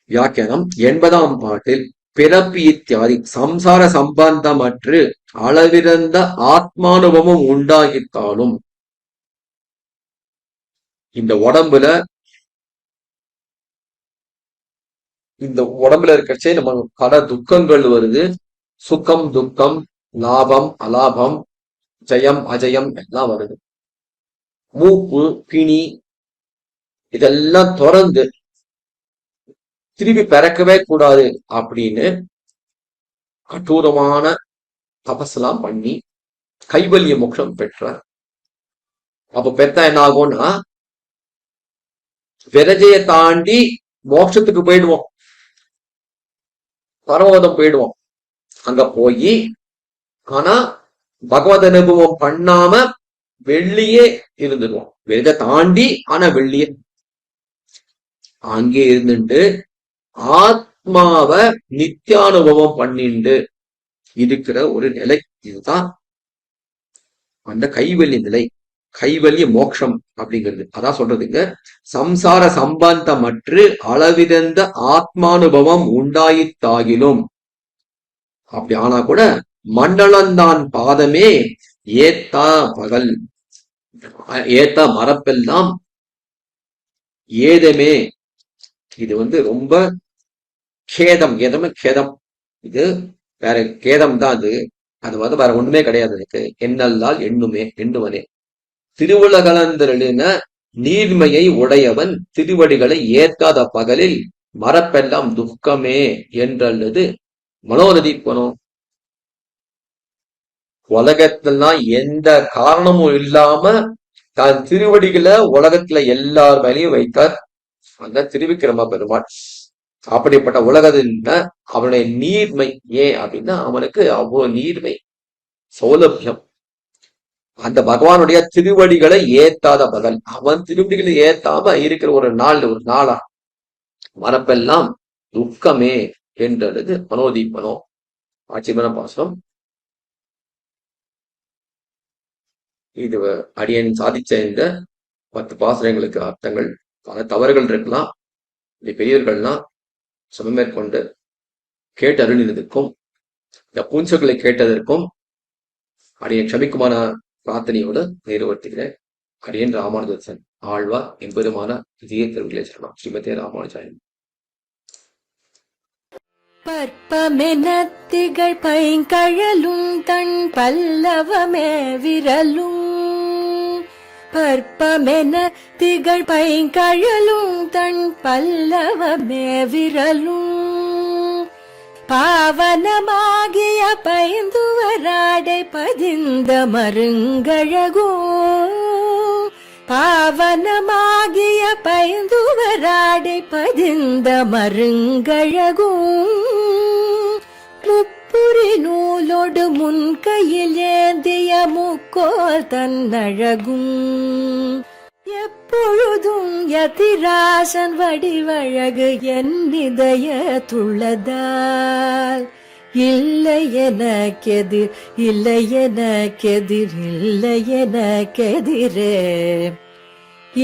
வியாக்கியானம். 80ஆம் பாட்டில் பிறப்பு இத்தியாதி சம்சார சம்பந்தமற்று அளவிறந்த ஆத்மானுபவம் உண்டாகித்தாலும் இந்த உடம்புல இருக்கச்சே நம்ம பல துக்கங்கள் வருது. சுகம் துக்கம், லாபம் அலாபம், ஜெயம் அஜயம் எல்லாம் வருது. மூப்பு பிணி இதெல்லாம் தொடர்ந்து திருப்பி பிறக்கவே கூடாது அப்படின்னு கடூரமான தபஸ்லாம் பண்ணி கைவல்ய மோட்சம் பெற்றார். அப்ப பெத்தா என்ன ஆகும்னா விரஜைய தாண்டி மோட்சத்துக்கு போயிடுவோம். பரமபதம் போயிடுவோம். அங்க போய் ஆனா பகவத் அனுபவம் பண்ணாம வெள்ளியே இருந்துடுவோம். வெத தாண்டி ஆனா வெள்ளியே அங்கே இருந்துட்டு ஆத்மாவ நித்தியானுபவம் பண்ணிண்டு இருக்கிற ஒரு நிலை. இதுதான் அந்த கைவல்ய நிலை, கைவல்ய மோட்சம் அப்படிங்கிறது. அதான் சொல்றதுங்க, சம்சார சம்பந்தமற்று அளவிறந்த ஆத்மானுபவம் உண்டாயித்தாகிலும் அப்படி ஆனா கூட மண்டலந்தான் பாதமே ஏத்தா பகல், ஏத்தா மரப்பெல்லாம் ஏதமே. இது ரொம்ப கேதம், ஏதமே கேதம். இது வேற கேதம் தான். அது அது வேற ஒண்ணுமே கிடையாது. எனக்கு என்னல்லால் எண்ணுமே எண்ணுவனே. திருவுலகளந்தருளின நீர்மையை உடையவன் திருவடிகளை ஏற்காத பகலில் மரப்பெல்லாம் துக்கமே என்றல்லது மனோரதிப்பனோ. உலகத்திலாம் எந்த காரணமும் இல்லாம தான் திருவடிகளை உலகத்துல எல்லார் மேலேயும் வைத்தார் அந்த திருவிக்கிரம பெருமாள். அப்படிப்பட்ட உலகத்துல அவனுடைய நீர்மை ஏன் அப்படின்னா அவனுக்கு அவ்வளவு நீர்மை சௌலபியம். அந்த பகவானுடைய திருவடிகளை ஏத்தாத பகல், அவன் திருவடிகளை ஏத்தாம இருக்கிற ஒரு நாளா மரப்பெல்லாம் துக்கமே என்றது மனோதீபனோ. ஆட்சிபன பாசனம். இது அடியன் சாதிச்ச இந்த 10 பாசுரங்களுக்கு அர்த்தங்கள். பல தவறுகள் இருக்கலாம். பெரியவர்கள்லாம் சமமேற்கொண்டு கேட்டு அருளினதுக்கும் இந்த பூஞ்சொல்களை கேட்டதற்கும் அடியன் க்ஷமிக்குமான பிரார்த்தனையோடு நிறைவேற்றுகிறேன். அடியன் ராமானுஜன் ஆழ்வார் எம்பெருமான இதய திருவிழை சரணம். ஸ்ரீமதே ராமானுஜாயன். பற்பமெனத்திகள் பைங்கழலும் தன் பல்லவமே விரலும். பற்பமென திகழ் பைங்கழலும் தன் பல்லவமே விரலும். பாவனமாகிய பைந்துவராடை பதிந்த மருங்கழகோ. பாவனமாகிய பைந்துவராடை பதிந்த மருங்கழகோ. முப்புரி நூலோடு முன்கையில் ஏந்திய முக்கோல் தன்னழகும். எப்பொழுதும் யதிராசன் வடிவழகு என் இதயத்துள்ளதால். இல்லை எனக்கெதிர், இல்லை எனக்கெதிர், இல்லை எனக்கெதிரே.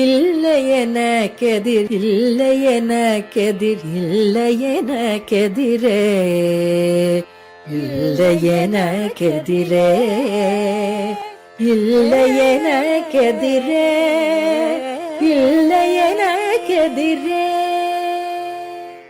இல்லை எனக்கெதிர், இல்லை எனக்கெதிர், இல்லை எனக்கெதிரே. இல்லை எனக்கெதிரே, இல்லை எனக்கெதிரே, இல்லை எனக்கெதிரே.